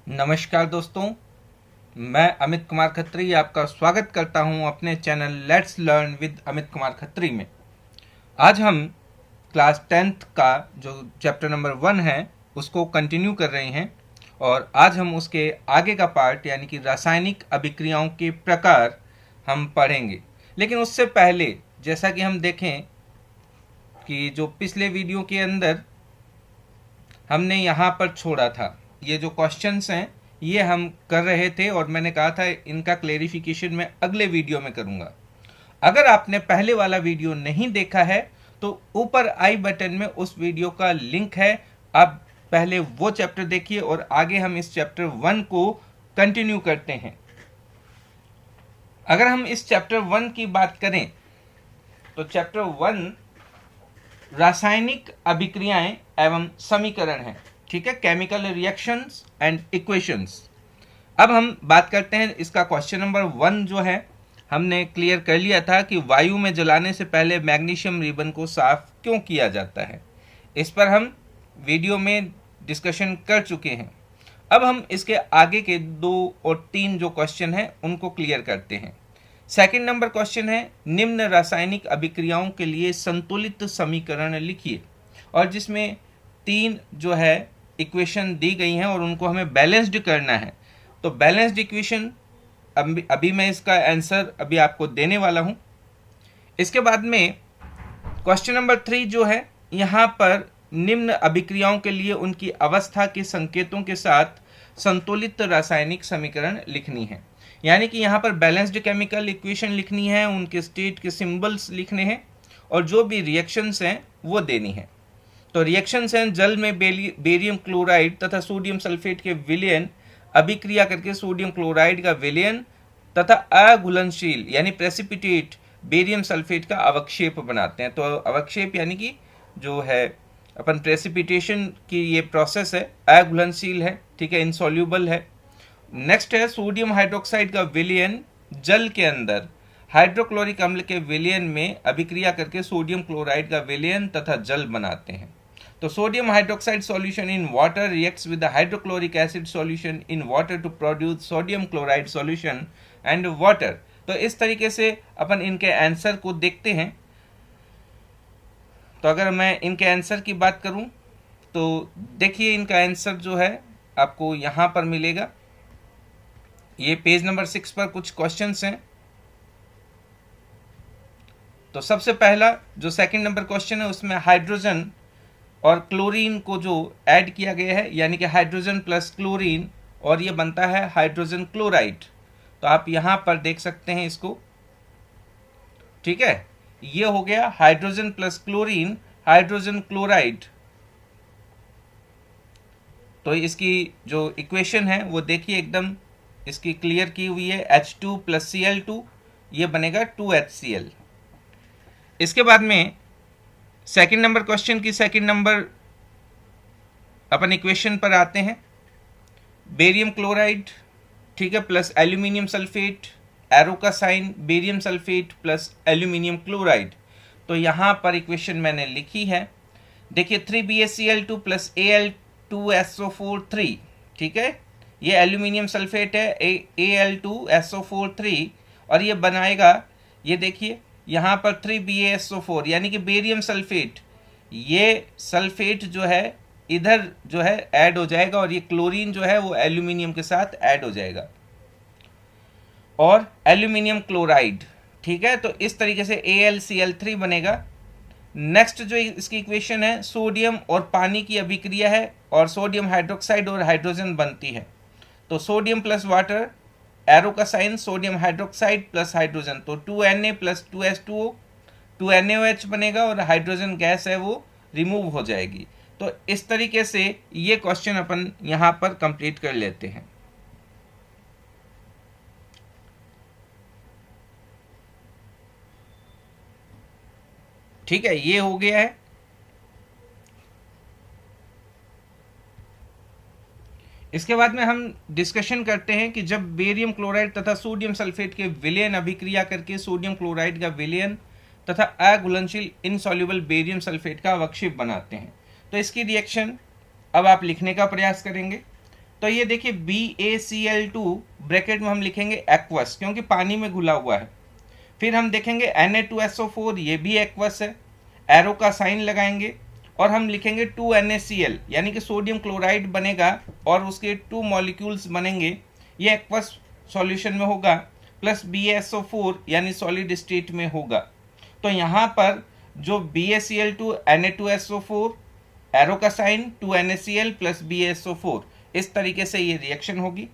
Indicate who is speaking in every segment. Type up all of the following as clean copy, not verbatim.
Speaker 1: नमस्कार दोस्तों, मैं अमित कुमार खत्री आपका स्वागत करता हूं अपने channel let's learn with Amit Kumar Khatri में। आज हम क्लास 10th का जो चैप्टर नंबर 1 है उसको कंटिन्यू कर रहे हैं और आज हम उसके आगे का पार्ट यानी कि रासायनिक अभिक्रियाओं के प्रकार हम पढ़ेंगे। लेकिन उससे पहले जैसा कि हम देखें कि जो पिछले वीडियो के अंदर हमने यहाँ पर छोड़ा था, ये जो क्वेश्चंस हैं ये हम कर रहे थे और मैंने कहा था इनका क्लेरिफिकेशन मैं अगले वीडियो में करूँगा। अगर आपने पहले वाला वीडियो नहीं देखा है तो ऊपर आई बटन में उस वीडियो का लिंक है, आप पहले वो चैप्टर देखिए और आगे हम इस चैप्टर 1 को कंटिन्यू करते हैं। अगर हम इस चैप्टर 1 की बात करें तो चैप्टर 1 रासायनिक अभिक्रियाएं एवं समीकरण है, ठीक है, केमिकल रिएक्शंस एंड इक्वेशंस। अब हम बात करते हैं इसका क्वेश्चन नंबर 1 जो है हमने क्लियर कर लिया था कि वायु में जलाने से पहले मैग्नीशियम रिबन को साफ क्यों किया जाता है। इस पर हम वीडियो में डिस्कशन कर चुके हैं। अब हम इसके आगे के 2 और 3 जो क्वेश्चन हैं उनको क्लियर करते हैं। सेकंड नंबर क्वेश्चन है निम्न रासायनिक अभिक्रियाओं के लिए संतुलित समीकरण लिखिए, और जिसमें 3 जो है इक्वेशन दी गई हैं और उनको हमें बैलेंस्ड करना है। तो बैलेंस्ड इक्वेशन अभी मैं इसका आंसर अभी आपको देने वाला हूं। इसके बाद में क्वेश्चन नंबर 3 जो है यहाँ पर निम्न अभिक्रियाओं के लिए उनकी अवस्था के संकेतों के साथ संतुलित रासायनिक समीकरण लिखनी है, यानी कि यहाँ पर बैलेंस्ड केमिकल इक्वेशन लिखनी है, उनके स्टेट के सिंबल्स लिखने हैं और जो भी रिएक्शंस हैं वो देनी है। तो रिएक्शंस हैं जल में बेरियम क्लोराइड तथा सोडियम सल्फेट के विलयन अभिक्रिया करके सोडियम क्लोराइड का विलयन तथा अघुलनशील यानी प्रेसिपिटेट बेरियम सल्फेट का अवक्षेप बनाते हैं। तो अवक्षेप यानी कि जो है अपन प्रेसिपिटेशन की ये प्रोसेस है, अघुलनशील है, ठीक है, इनसॉल्यूबल है। नेक्स्ट है सोडियम हाइड्रोक्साइड का विलयन जल के अंदर हाइड्रोक्लोरिक अम्ल के विलयन में अभिक्रिया करके सोडियम क्लोराइड का विलयन तथा जल बनाते हैं। तो sodium hydroxide solution in water reacts with the hydrochloric acid solution in water to produce sodium chloride solution and water. तो इस तरीके से अपन इनके आंसर को देखते हैं। तो अगर मैं इनके आंसर की बात करूं तो देखिए इनका आंसर जो है आपको यहां पर मिलेगा। ये पेज नंबर 6 पर कुछ क्वेश्चंस हैं। तो सबसे पहला जो सेकंड नंबर क्वेश्चन है उसमें हाइड्रोजन और क्लोरीन को जो ऐड किया गया है, यानी कि हाइड्रोजन प्लस क्लोरीन, और ये बनता है हाइड्रोजन क्लोराइड। तो आप यहां पर देख सकते हैं इसको, ठीक है, ये हो गया hydrogen plus chlorine hydrogen chloride. तो इसकी जो इक्वेशन है वो देखिए एकदम इसकी क्लियर की हुई है, H2 प्लस Cl2, ये बनेगा 2HCl। इसके बाद में सेकंड नंबर क्वेश्चन की सेकंड नंबर अपन इक्वेशन पर आते हैं। बेरियम क्लोराइड, ठीक है, प्लस एल्यूमिनियम सल्फेट, एरो का sign barium sulphate plus aluminium chloride. तो यहाँ पर इक्वेशन मैंने लिखी है, देखिए 3BaCl2 प्लस Al2SO4 3, ठीक है, ये एल्यूमिनियम सल्फेट है Al2SO4 3 और ये बनाएगा, ये देखिए यहाँ पर 3BaSO4 यानी कि बेरियम सल्फेट, ये सल्फेट जो है इधर जो है ऐड हो जाएगा और ये क्लोरीन जो है वो एल्यूमिनियम के साथ ऐड हो जाएगा और एल्यूमिनियम क्लोराइड, ठीक है। तो इस तरीके से AlCl3 बनेगा। नेक्स्ट जो इसकी इक्वेशन है सोडियम और पानी की अभिक्रिया है और सोडियम हाइड्रोक्साइड और हाइड्रोजन बनती है। तो सोडियम प्लस वाटर, एरो का sign sodium hydroxide plus hydrogen, तो 2Na प्लस 2H2O 2NaOH बनेगा और हाइड्रोजन गैस है वो रिमूव हो जाएगी। तो इस तरीके से ये क्वेश्चन अपन यहाँ पर कंप्लीट कर लेते हैं। ठीक है, ये हो गया है। इसके बाद में हम डिस्कशन करते हैं कि जब बेरियम क्लोराइड तथा सोडियम सल्फेट के विलयन अभिक्रिया करके सोडियम क्लोराइड का विलयन तथा अघुलनशील इनसॉल्युबल बेरियम सल्फेट का अवक्षेप बनाते हैं, तो इसकी रिएक्शन अब आप लिखने का प्रयास करेंगे। तो ये देखिए BaCl2 ब्रैकेट में हम लिखेंगे एक्वस, क्योंकि पानी में घुला हुआ है। फिर हम देखेंगे Na2SO4, ये भी एक्वस है, एरो का साइन लगाएंगे और हम लिखेंगे 2NaCl, यानी कि सोडियम क्लोराइड बनेगा और उसके 2 मॉलिक्यूल्स बनेंगे, ये एक्वस सॉल्यूशन में होगा, प्लस BaSO4 यानी सॉलिड स्टेट में होगा। तो यहाँ पर जो BaCl2 Na2SO4 एरो का साइन 2NaCl प्लस BaSO4, इस तरीके से ये रिएक्शन होगी।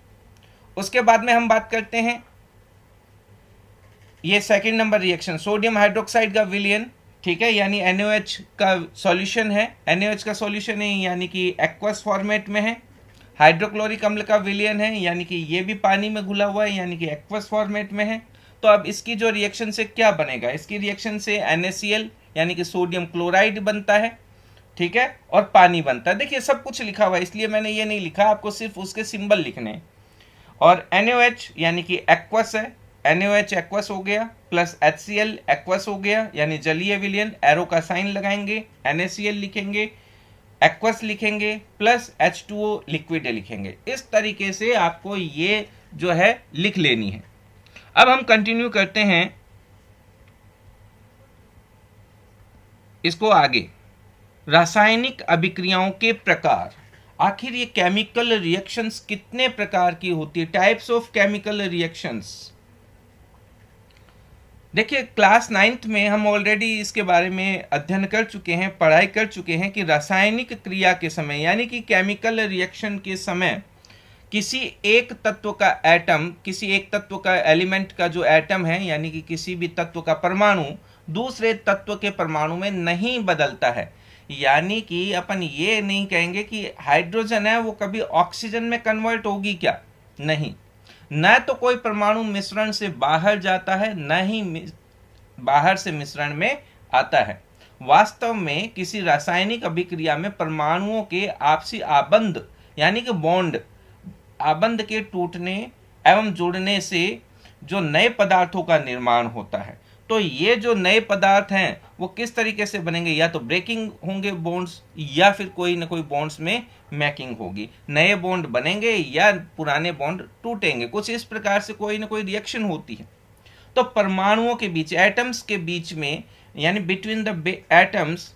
Speaker 1: उसके बाद में हम बात करते हैं ये second number reaction, sodium hydroxide का विलयन, ठीक है, यानी NaOH का सॉल्यूशन है, NaOH का सॉल्यूशन है यानी कि एक्वस फॉर्मेट में है। हाइड्रोक्लोरिक अम्ल का विलयन है, यानी कि ये भी पानी में घुला हुआ है, यानी कि एक्वस फॉर्मेट में है। तो अब इसकी जो रिएक्शन से क्या बनेगा, इसकी रिएक्शन से NaCl यानी कि सोडियम क्लोराइड बनता है, ठीक है, और पानी बनता है। देखिए सब कुछ लिखा हुआ है, इसलिए मैंने ये नहीं लिखा, आपको सिर्फ उसके सिंबल लिखने हैं। और NaOH यानी कि एक्वस है, NaOH एक्वस हो गया, प्लस HCl एक्वस हो गया यानी जलीय विलयन, एरो का साइन लगाएंगे, NaCl लिखेंगे, एक्वस लिखेंगे, प्लस H2O लिक्विड लिखेंगे। इस तरीके से आपको ये जो है लिख लेनी है। अब हम कंटिन्यू करते हैं इसको आगे, रासायनिक अभिक्रियाओं के प्रकार। आखिर ये केमिकल रिएक्शंस कितने प्रकार की होती है, टाइप्स ऑफ केमिकल रिएक्शंस। देखिए क्लास 9th में हम ऑलरेडी इसके बारे में अध्ययन कर चुके हैं, पढ़ाई कर चुके हैं कि रासायनिक क्रिया के समय यानी कि केमिकल रिएक्शन के समय किसी एक तत्व का एटम, किसी एक तत्व का एलिमेंट का जो एटम है यानी कि किसी भी तत्व का परमाणु दूसरे तत्व के परमाणु में नहीं बदलता है। यानी कि अपन ये नहीं कहेंगे कि हाइड्रोजन है वो कभी ऑक्सीजन में कन्वर्ट होगी, क्या नहीं, न तो कोई परमाणु मिश्रण से बाहर जाता है, न ही बाहर से मिश्रण में आता है। वास्तव में किसी रासायनिक अभिक्रिया में परमाणुओं के आपसी आबंध यानी कि बॉन्ड, आबंध के टूटने एवं जुड़ने से जो नए पदार्थों का निर्माण होता है। तो ये जो नए पदार्थ हैं वो किस तरीके से बनेंगे, या तो ब्रेकिंग होंगे बॉन्ड्स या फिर कोई ना कोई बॉन्ड्स में मैकिंग होगी, नए बॉन्ड बनेंगे या पुराने बॉन्ड टूटेंगे, कुछ इस प्रकार से कोई ना कोई रिएक्शन होती है। तो परमाणुओं के बीच, एटम्स के बीच में यानी बिटवीन द एटम्स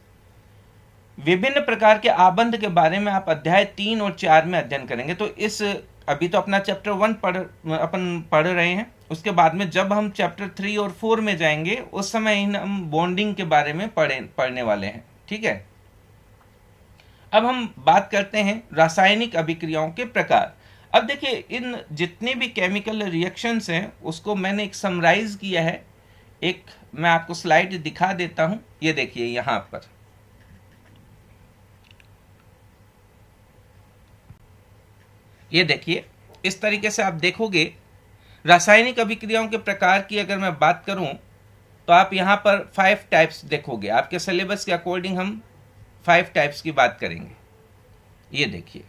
Speaker 1: विभिन्न प्रकार के आबंध के बारे में आप अध्याय 3 और 4 में अध्ययन करेंगे। तो इस अभी तो अपना चैप्टर 1 अपन पढ़ रहे हैं, उसके बाद में जब हम चैप्टर 3 और 4 में जाएंगे उस समय हम बॉन्डिंग के बारे में पढ़ने वाले हैं, ठीक है। अब हम बात करते हैं रासायनिक अभिक्रियाओं के प्रकार। अब देखिए इन जितने भी केमिकल रिएक्शंस हैं उसको मैंने एक समराइज किया है, एक मैं आपको स्लाइड दिखा देता हूं, ये देखिए यहां पर। ये देखिए इस तरीके से आप देखोगे रासायनिक अभिक्रियाओं के प्रकार की अगर मैं बात करूं तो आप यहां पर 5 टाइप्स देखोगे। आपके सिलेबस के अकॉर्डिंग हम 5 टाइप्स की बात करेंगे। ये देखिए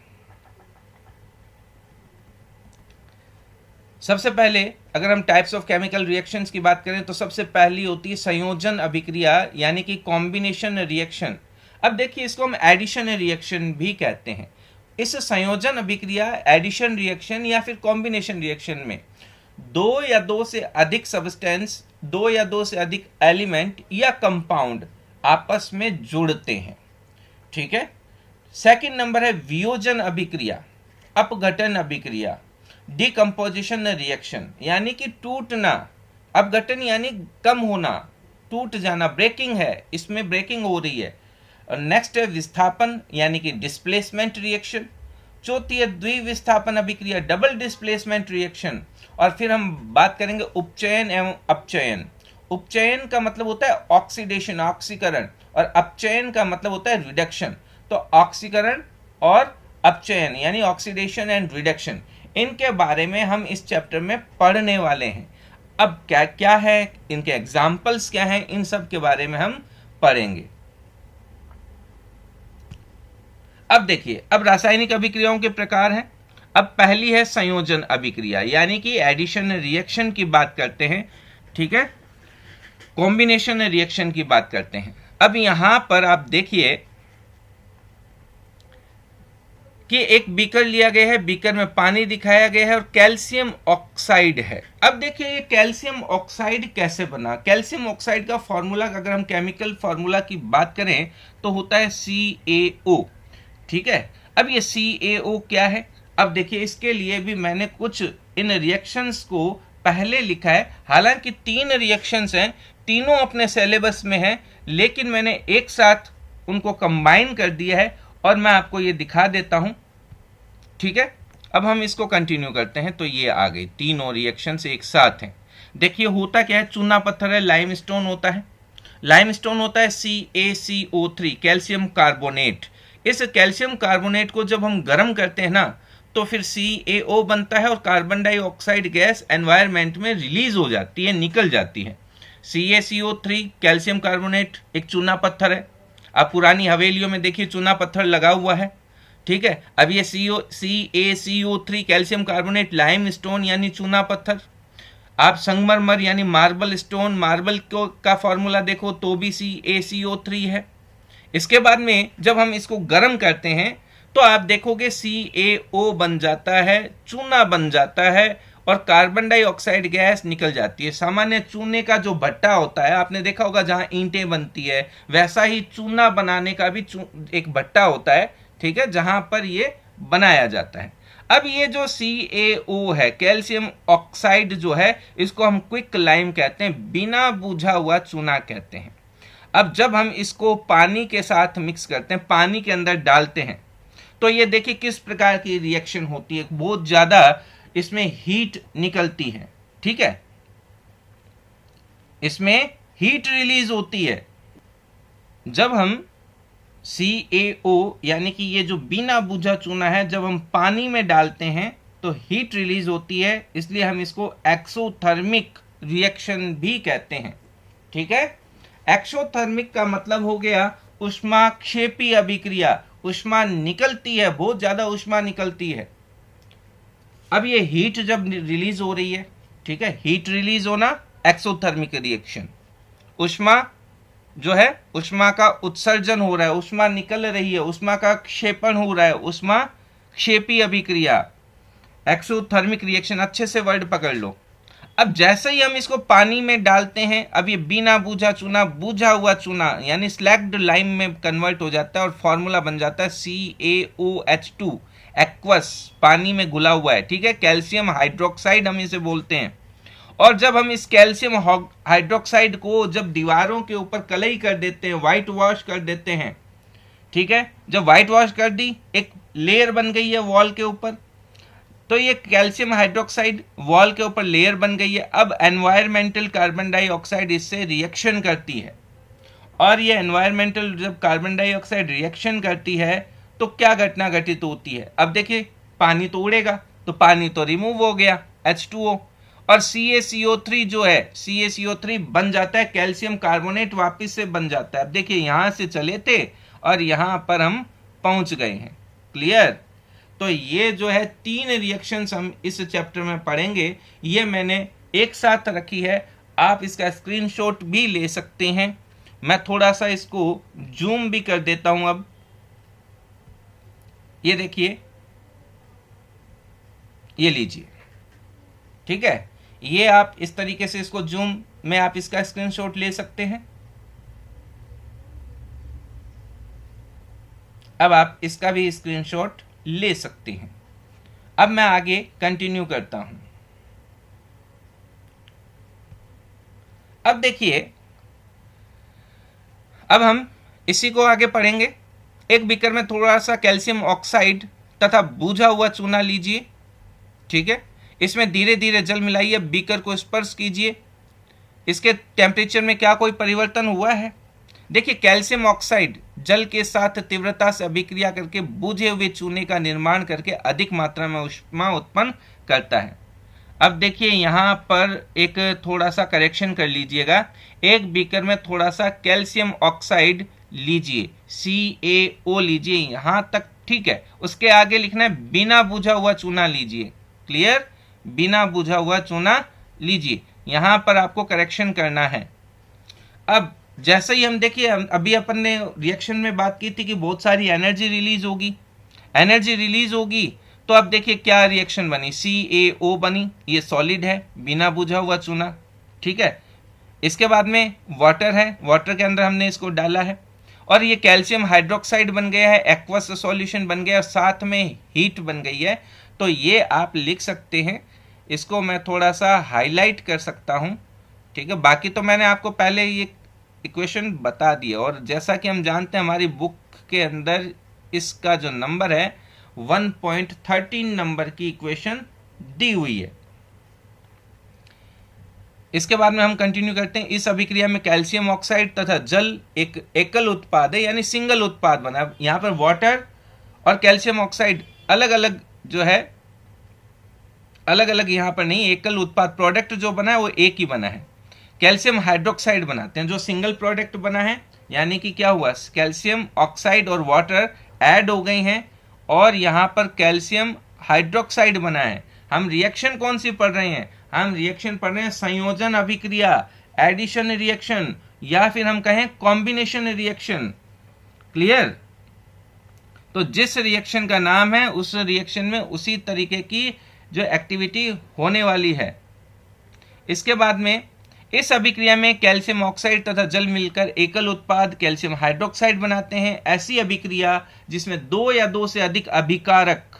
Speaker 1: सबसे पहले अगर हम टाइप्स ऑफ केमिकल रिएक्शंस की बात करें तो सबसे पहली होती है संयोजन अभिक्रिया यानी कि कॉम्बिनेशन रिएक्शन। अब देखिए इसको हम एडिशन रिएक्शन भी कहते हैं। इस संयोजन अभिक्रिया, एडिशन रिएक्शन या फिर कॉम्बिनेशन रिएक्शन में दो या दो से अधिक सब्सटेंस, दो या दो से अधिक एलिमेंट या कंपाउंड आपस में जुड़ते हैं, ठीक है। सेकंड नंबर है वियोजन अभिक्रिया, अपघटन अभिक्रिया, डिकम्पोजिशन रिएक्शन यानी कि टूटना, अपघटन यानी कम होना, टूट जाना, ब्रेकिंग है, इसमें ब्रेकिंग हो रही है। नेक्स्ट है विस्थापन यानी कि डिस्प्लेसमेंट रिएक्शन। चौथी है द्विविस्थापन अभिक्रिया, डबल डिस्प्लेसमेंट रिएक्शन। और फिर हम बात करेंगे उपचयन एवं अपचयन। उपचयन का मतलब होता है ऑक्सीडेशन, ऑक्सीकरण, और अपचयन का मतलब होता है रिडक्शन। तो ऑक्सीकरण और अपचयन यानी ऑक्सीडेशन एंड रिडक्शन, इनके बारे में हम इस चैप्टर में पढ़ने वाले हैं। अब क्या क्या है, इनके एग्जाम्पल्स क्या हैं, इन सब के बारे में हम पढ़ेंगे। अब देखिए अब रासायनिक अभिक्रियाओं के प्रकार हैं। अब पहली है संयोजन अभिक्रिया यानी कि एडिशन रिएक्शन की बात करते हैं, ठीक है। कॉम्बिनेशन रिएक्शन की बात करते हैं। अब यहां पर आप देखिए कि एक बीकर लिया गया है, बीकर में पानी दिखाया गया है और कैल्शियम ऑक्साइड है। अब देखिए ये कैल्शियम ऑक्साइड कैसे बना। कैल्शियम ऑक्साइड का फॉर्मूला, अगर हम केमिकल फॉर्मूला की बात करें तो होता है CaO, ठीक है। अब ये CaO क्या है, अब देखिए इसके लिए भी मैंने कुछ इन रिएक्शंस को पहले लिखा है। हालांकि 3 रिएक्शंस हैं, तीनों अपने सिलेबस में हैं, लेकिन मैंने एक साथ उनको कंबाइन कर दिया है और मैं आपको ये दिखा देता हूं, ठीक है। अब हम इसको कंटिन्यू करते हैं। तो ये आ गई, तीनों रिएक्शंस एक साथ हैं। देखिए होता क्या है, चूना पत्थर है, लाइमस्टोन होता है, लाइमस्टोन होता है CaCO3 कैल्शियम कार्बोनेट। इस कैल्शियम कार्बोनेट को जब हम गर्म करते हैं ना तो फिर CaO बनता है और कार्बन डाइऑक्साइड गैस एनवायरनमेंट में रिलीज हो जाती है, निकल जाती है। CaCO3 कैल्शियम कार्बोनेट एक चूना पत्थर है। आप पुरानी हवेलियों में देखिए चूना पत्थर लगा हुआ है, ठीक है। अब ये CaCO3 calcium carbonate lime stone यानी चूना पत्थर। आप संगमरमर यानी मार्बल स्टोन, मार्बल को का फॉर्मूला देखो तो भी CaCO3 है। इसके बाद में जब हम इसको गर्म करते हैं तो आप देखोगे CaO बन जाता है, चूना बन जाता है और कार्बन डाइऑक्साइड गैस निकल जाती है। सामान्य चूने का जो भट्टा होता है, आपने देखा होगा जहां ईंटें बनती है, वैसा ही चूना बनाने का भी एक भट्टा होता है, ठीक है, जहां पर ये बनाया जाता है। अब ये जो CaO है, कैल्शियम ऑक्साइड जो है, इसको हम क्विक लाइम कहते हैं, बिना बुझा हुआ चूना कहते हैं। अब जब हम इसको पानी के साथ मिक्स करते हैं, पानी के अंदर डालते हैं, तो ये देखिए किस प्रकार की रिएक्शन होती है। बहुत ज्यादा इसमें हीट निकलती है, ठीक है, इसमें हीट रिलीज होती है। जब हम CaO यानी कि ये जो बिना बुझा चूना है, जब हम पानी में डालते हैं तो हीट रिलीज होती है, इसलिए हम इसको एक्सोथर्मिक रिएक्शन भी कहते हैं, ठीक है। एक्सोथर्मिक का मतलब हो गया ऊष्माक्षेपी अभिक्रिया, ऊष्मा निकलती है, बहुत ज्यादा ऊष्मा निकलती है। अब ये हीट जब रिलीज हो रही है, ठीक है, हीट रिलीज होना एक्सोथर्मिक रिएक्शन। ऊष्मा जो है, ऊष्मा का उत्सर्जन हो रहा है, ऊष्मा निकल रही है, ऊष्मा का क्षेपण हो रहा है, ऊष्मा क्षेपी अभिक्रिया, एक्सोथर्मिक रिएक्शन। अच्छे से वर्ड पकड़ लो। अब जैसे ही हम इसको पानी में डालते हैं, अब ये बिना बूझा चूना बूझा हुआ चूना यानी स्लैग्ड लाइम में कन्वर्ट हो जाता है और फॉर्मूला बन जाता है CaOH2 एक्वस, पानी में घुला हुआ है, ठीक है, कैल्शियम हाइड्रोक्साइड हम इसे बोलते हैं। और जब हम इस कैल्शियम हाइड्रोक्साइड को जब दीवारों के ऊपर कलई कर देते हैं, व्हाइट वॉश कर देते हैं, ठीक है, जब व्हाइट वॉश कर दी, एक लेयर बन गई है वॉल के ऊपर, तो ये कैल्शियम हाइड्रोक्साइड वॉल के ऊपर लेयर बन गई है। अब एनवायरमेंटल कार्बन डाइऑक्साइड इससे रिएक्शन करती है, और ये एनवायरमेंटल जब कार्बन डाइऑक्साइड रिएक्शन करती है तो क्या घटना घटित होती है। अब देखिए पानी तो उड़ेगा, तो पानी तो रिमूव हो गया H2O, और CaCO3 जो है, CaCO3 बन जाता है कैल्शियम कार्बोनेट, वापस से बन जाता है। अब देखिए यहां से चले थे और यहां पर हम पहुंच गए हैं। क्लियर। तो ये जो है 3 रिएक्शंस हम इस चैप्टर में पढ़ेंगे, ये मैंने एक साथ रखी है। आप इसका स्क्रीनशॉट भी ले सकते हैं। मैं थोड़ा सा इसको जूम भी कर देता हूं। अब ये देखिए, ये लीजिए, ठीक है, ये आप इस तरीके से इसको जूम में आप इसका स्क्रीनशॉट ले सकते हैं। अब आप इसका भी स्क्रीनशॉट ले सकते हैं। अब मैं आगे कंटिन्यू करता हूं। अब देखिए, अब हम इसी को आगे पढ़ेंगे। एक बीकर में थोड़ा सा कैल्शियम ऑक्साइड तथा बूझा हुआ चूना लीजिए, ठीक है, इसमें धीरे धीरे जल मिलाइए, बीकर को स्पर्श कीजिए। इसके टेम्परेचर में क्या कोई परिवर्तन हुआ है? देखिए, कैल्शियम ऑक्साइड जल के साथ तीव्रता से अभिक्रिया करके बूझे हुए चूने का निर्माण करके अधिक मात्रा में ऊष्मा उत्पन्न करता है। अब देखिए यहाँ पर एक थोड़ा सा करेक्शन कर लीजिएगा। एक बीकर में थोड़ा सा कैल्शियम ऑक्साइड लीजिए, CaO लीजिए, यहाँ तक ठीक है। उसके आगे लिखना है बिना बुझा हुआ चूना लीजिए। क्लियर, बिना बुझा हुआ चूना लीजिए, यहाँ पर आपको करेक्शन करना है। अब जैसे ही हम देखिए, अभी अपन ने रिएक्शन में बात की थी कि बहुत सारी एनर्जी रिलीज होगी। एनर्जी रिलीज होगी तो अब देखिए क्या रिएक्शन बनी, CaO बनी, ये सॉलिड है बिना बुझा हुआ चूना, ठीक है। इसके बाद में वाटर है, वाटर के अंदर हमने इसको डाला है और ये कैल्शियम हाइड्रोक्साइड बन गया है, एक्वस सॉल्यूशन बन गया, साथ में हीट बन गई है। तो ये आप लिख सकते हैं, इसको मैं थोड़ा सा हाईलाइट कर सकता हूँ, ठीक है। बाकी तो मैंने आपको पहले ये इक्वेशन बता दिया और जैसा कि हम जानते हैं हमारी बुक के अंदर इसका जो नंबर है 1.13 नंबर की इक्वेशन दी हुई है। इसके बाद में हम कंटिन्यू करते हैं। इस अभिक्रिया में कैल्शियम ऑक्साइड तथा जल एक एकल उत्पाद है, यानी सिंगल उत्पाद बना। यहां पर वाटर और कैल्शियम ऑक्साइड अलग अलग जो है, अलग अलग यहां पर नहीं, एकल उत्पाद प्रोडक्ट जो बना है वो एक ही बना है। कैल्शियम हाइड्रोक्साइड बनाते हैं, जो सिंगल प्रोडक्ट बना है, यानी कि क्या हुआ, कैल्शियम ऑक्साइड और वाटर ऐड हो गई हैं और यहां पर कैल्शियम हाइड्रोक्साइड बना है। हम रिएक्शन कौन सी पढ़ रहे हैं, हम रिएक्शन पढ़ रहे हैं संयोजन अभिक्रिया, एडिशन रिएक्शन, या फिर हम कहें कॉम्बिनेशन रिएक्शन। क्लियर? तो जिस रिएक्शन का नाम है उस रिएक्शन में उसी तरीके की जो एक्टिविटी होने वाली है। इसके बाद में इस अभिक्रिया में कैल्शियम ऑक्साइड तथा जल मिलकर एकल उत्पाद कैल्शियम हाइड्रोक्साइड बनाते हैं। ऐसी अभिक्रिया जिसमें दो या दो से अधिक अभिकारक,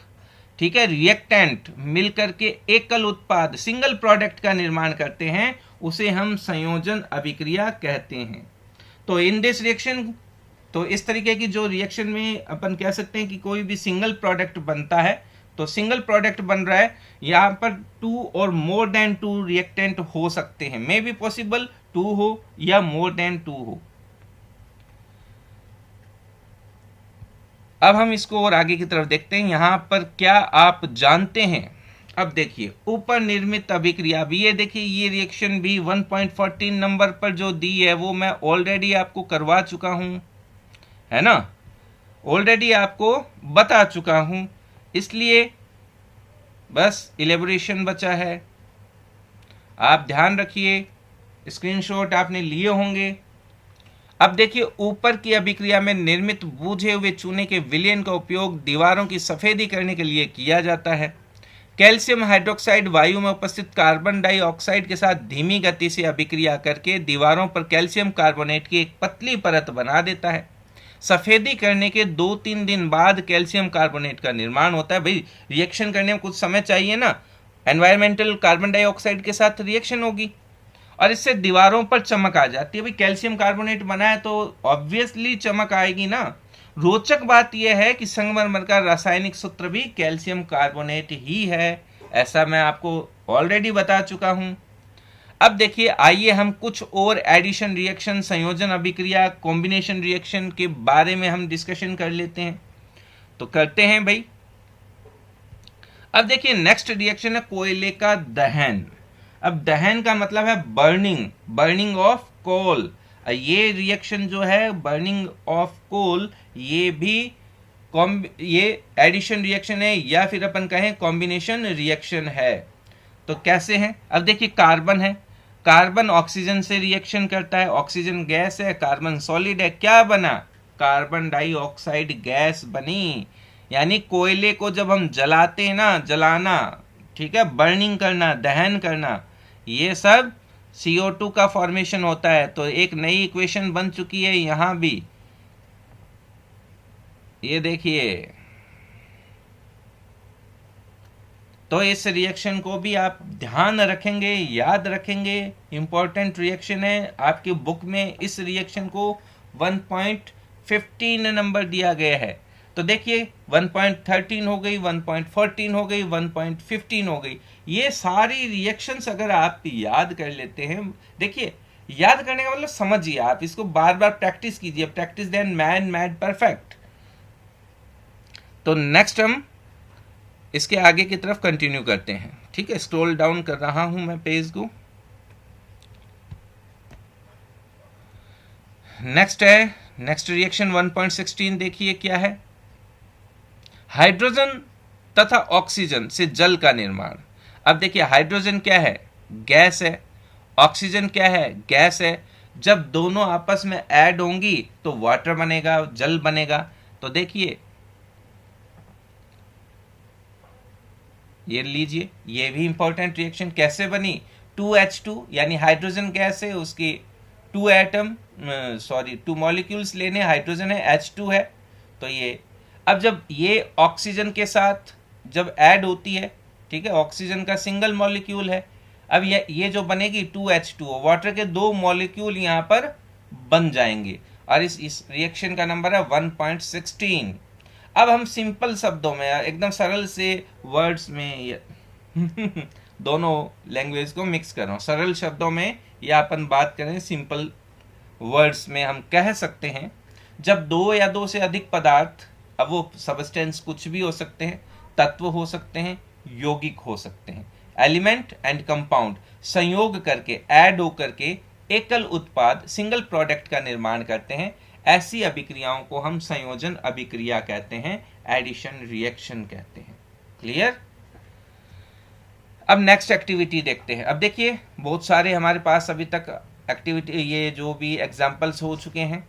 Speaker 1: ठीक है, रिएक्टेंट मिलकर के एकल उत्पाद सिंगल प्रोडक्ट का निर्माण करते हैं, उसे हम संयोजन अभिक्रिया कहते हैं। तो इन दिस रिएक्शन, तो इस तरीके की जो रिएक्शन में अपन कह सकते हैं कि कोई भी सिंगल प्रोडक्ट बनता है, तो सिंगल प्रोडक्ट बन रहा है, यहां पर 2 और मोर देन 2 रिएक्टेंट हो सकते हैं, मे बी पॉसिबल 2 हो या मोर देन 2 हो। अब हम इसको और आगे की तरफ देखते हैं। यहां पर क्या आप जानते हैं, अब देखिए ऊपर निर्मित अभिक्रिया भी, ये देखिए ये रिएक्शन भी 1.14 नंबर पर जो दी है वो मैं ऑलरेडी आपको करवा चुका हूं, है ना, ऑलरेडी आपको बता चुका हूं, इसलिए बस इलेबोरेशन बचा है। आप ध्यान रखिए, स्क्रीनशॉट आपने लिए होंगे। अब देखिए ऊपर की अभिक्रिया में निर्मित बूझे हुए चूने के विलयन का उपयोग दीवारों की सफेदी करने के लिए किया जाता है। कैल्शियम हाइड्रोक्साइड वायु में उपस्थित कार्बन डाइऑक्साइड के साथ धीमी गति से अभिक्रिया करके दीवारों पर कैल्शियम कार्बोनेट की एक पतली परत बना देता है। सफेदी करने के 2-3 दिन बाद कैल्शियम कार्बोनेट का निर्माण होता है। भाई रिएक्शन करने में कुछ समय चाहिए ना, एनवायरमेंटल कार्बन डाइऑक्साइड के साथ रिएक्शन होगी और इससे दीवारों पर चमक आ जाती है। भाई कैल्शियम कार्बोनेट बना है तो ऑब्वियसली चमक आएगी ना। रोचक बात यह है कि संगमरमर का रासायनिक सूत्र भी कैल्शियम कार्बोनेट ही है, ऐसा मैं आपको ऑलरेडी बता चुका हूं। अब देखिए आइए हम कुछ और एडिशन रिएक्शन, संयोजन अभिक्रिया, कॉम्बिनेशन रिएक्शन के बारे में हम डिस्कशन कर लेते हैं। तो करते हैं भाई। अब देखिए नेक्स्ट रिएक्शन है कोयले का दहन। अब दहन का मतलब है बर्निंग, बर्निंग ऑफ कोल। ये रिएक्शन जो है बर्निंग ऑफ कोल, ये भी ये एडिशन रिएक्शन है या फिर अपन कहें कॉम्बिनेशन रिएक्शन है। तो कैसे है, अब देखिए कार्बन है, कार्बन ऑक्सीजन से रिएक्शन करता है, ऑक्सीजन गैस है, कार्बन सॉलिड है, क्या बना, कार्बन डाइऑक्साइड गैस बनी। यानी कोयले को जब हम जलाते हैं ना, जलाना, ठीक है, बर्निंग करना, दहन करना, ये सब CO2 का फॉर्मेशन होता है। तो एक नई इक्वेशन बन चुकी है यहां भी, ये देखिए। तो इस रिएक्शन को भी आप ध्यान रखेंगे, याद रखेंगे, इंपॉर्टेंट रिएक्शन है। आपकी बुक में इस रिएक्शन को 1.15 नंबर दिया गया है। तो देखिए 1.13 हो गई, 1.14 हो गई, 1.15 हो गई। ये सारी रिएक्शंस अगर आप याद कर लेते हैं, देखिए याद करने का मतलब समझिए, आप इसको बार बार प्रैक्टिस कीजिए, practice then man made perfect. तो नेक्स्ट हम इसके आगे की तरफ कंटिन्यू करते हैं, ठीक है। स्क्रॉल डाउन कर रहा हूं मैं पेज को। नेक्स्ट है, नेक्स्ट रिएक्शन 1.16 देखिए क्या है, हाइड्रोजन तथा ऑक्सीजन से जल का निर्माण। अब देखिए हाइड्रोजन क्या है, गैस है, ऑक्सीजन क्या है, गैस है। जब दोनों आपस में ऐड होंगी तो वाटर बनेगा, जल बनेगा। तो देखिए ये लीजिए, ये भी इंपॉर्टेंट रिएक्शन कैसे बनी। 2H2 यानी हाइड्रोजन गैस है, उसकी 2 एटम सॉरी 2 मॉलिक्यूल्स लेने, हाइड्रोजन है, H2 है। तो ये अब जब ये ऑक्सीजन के साथ जब ऐड होती है, ठीक है, ऑक्सीजन का सिंगल मॉलिक्यूल है, अब ये जो बनेगी 2H2O, वाटर के 2 मॉलिक्यूल यहाँ पर बन जाएंगे और इस रिएक्शन का नंबर है 1.16। अब हम सिंपल शब्दों में एकदम सरल से वर्ड्स में दोनों लैंग्वेज को मिक्स कर रहा हूँ, सरल शब्दों में या अपन बात करें सिंपल वर्ड्स में, हम कह सकते हैं जब 2 या 2 से अधिक पदार्थ, अब वो सबस्टेंस कुछ भी हो सकते हैं, तत्व हो सकते हैं, यौगिक हो सकते हैं, एलिमेंट एंड कंपाउंड संयोग करके, ऐड होकर के एकल उत्पाद सिंगल प्रोडक्ट का निर्माण करते हैं, ऐसी अभिक्रियाओं को हम संयोजन अभिक्रिया कहते हैं, एडिशन रिएक्शन कहते हैं। क्लियर। अब नेक्स्ट एक्टिविटी देखते हैं। अब देखिए बहुत सारे हमारे पास अभी तक एक्टिविटी, ये जो भी एग्जाम्पल्स हो चुके हैं।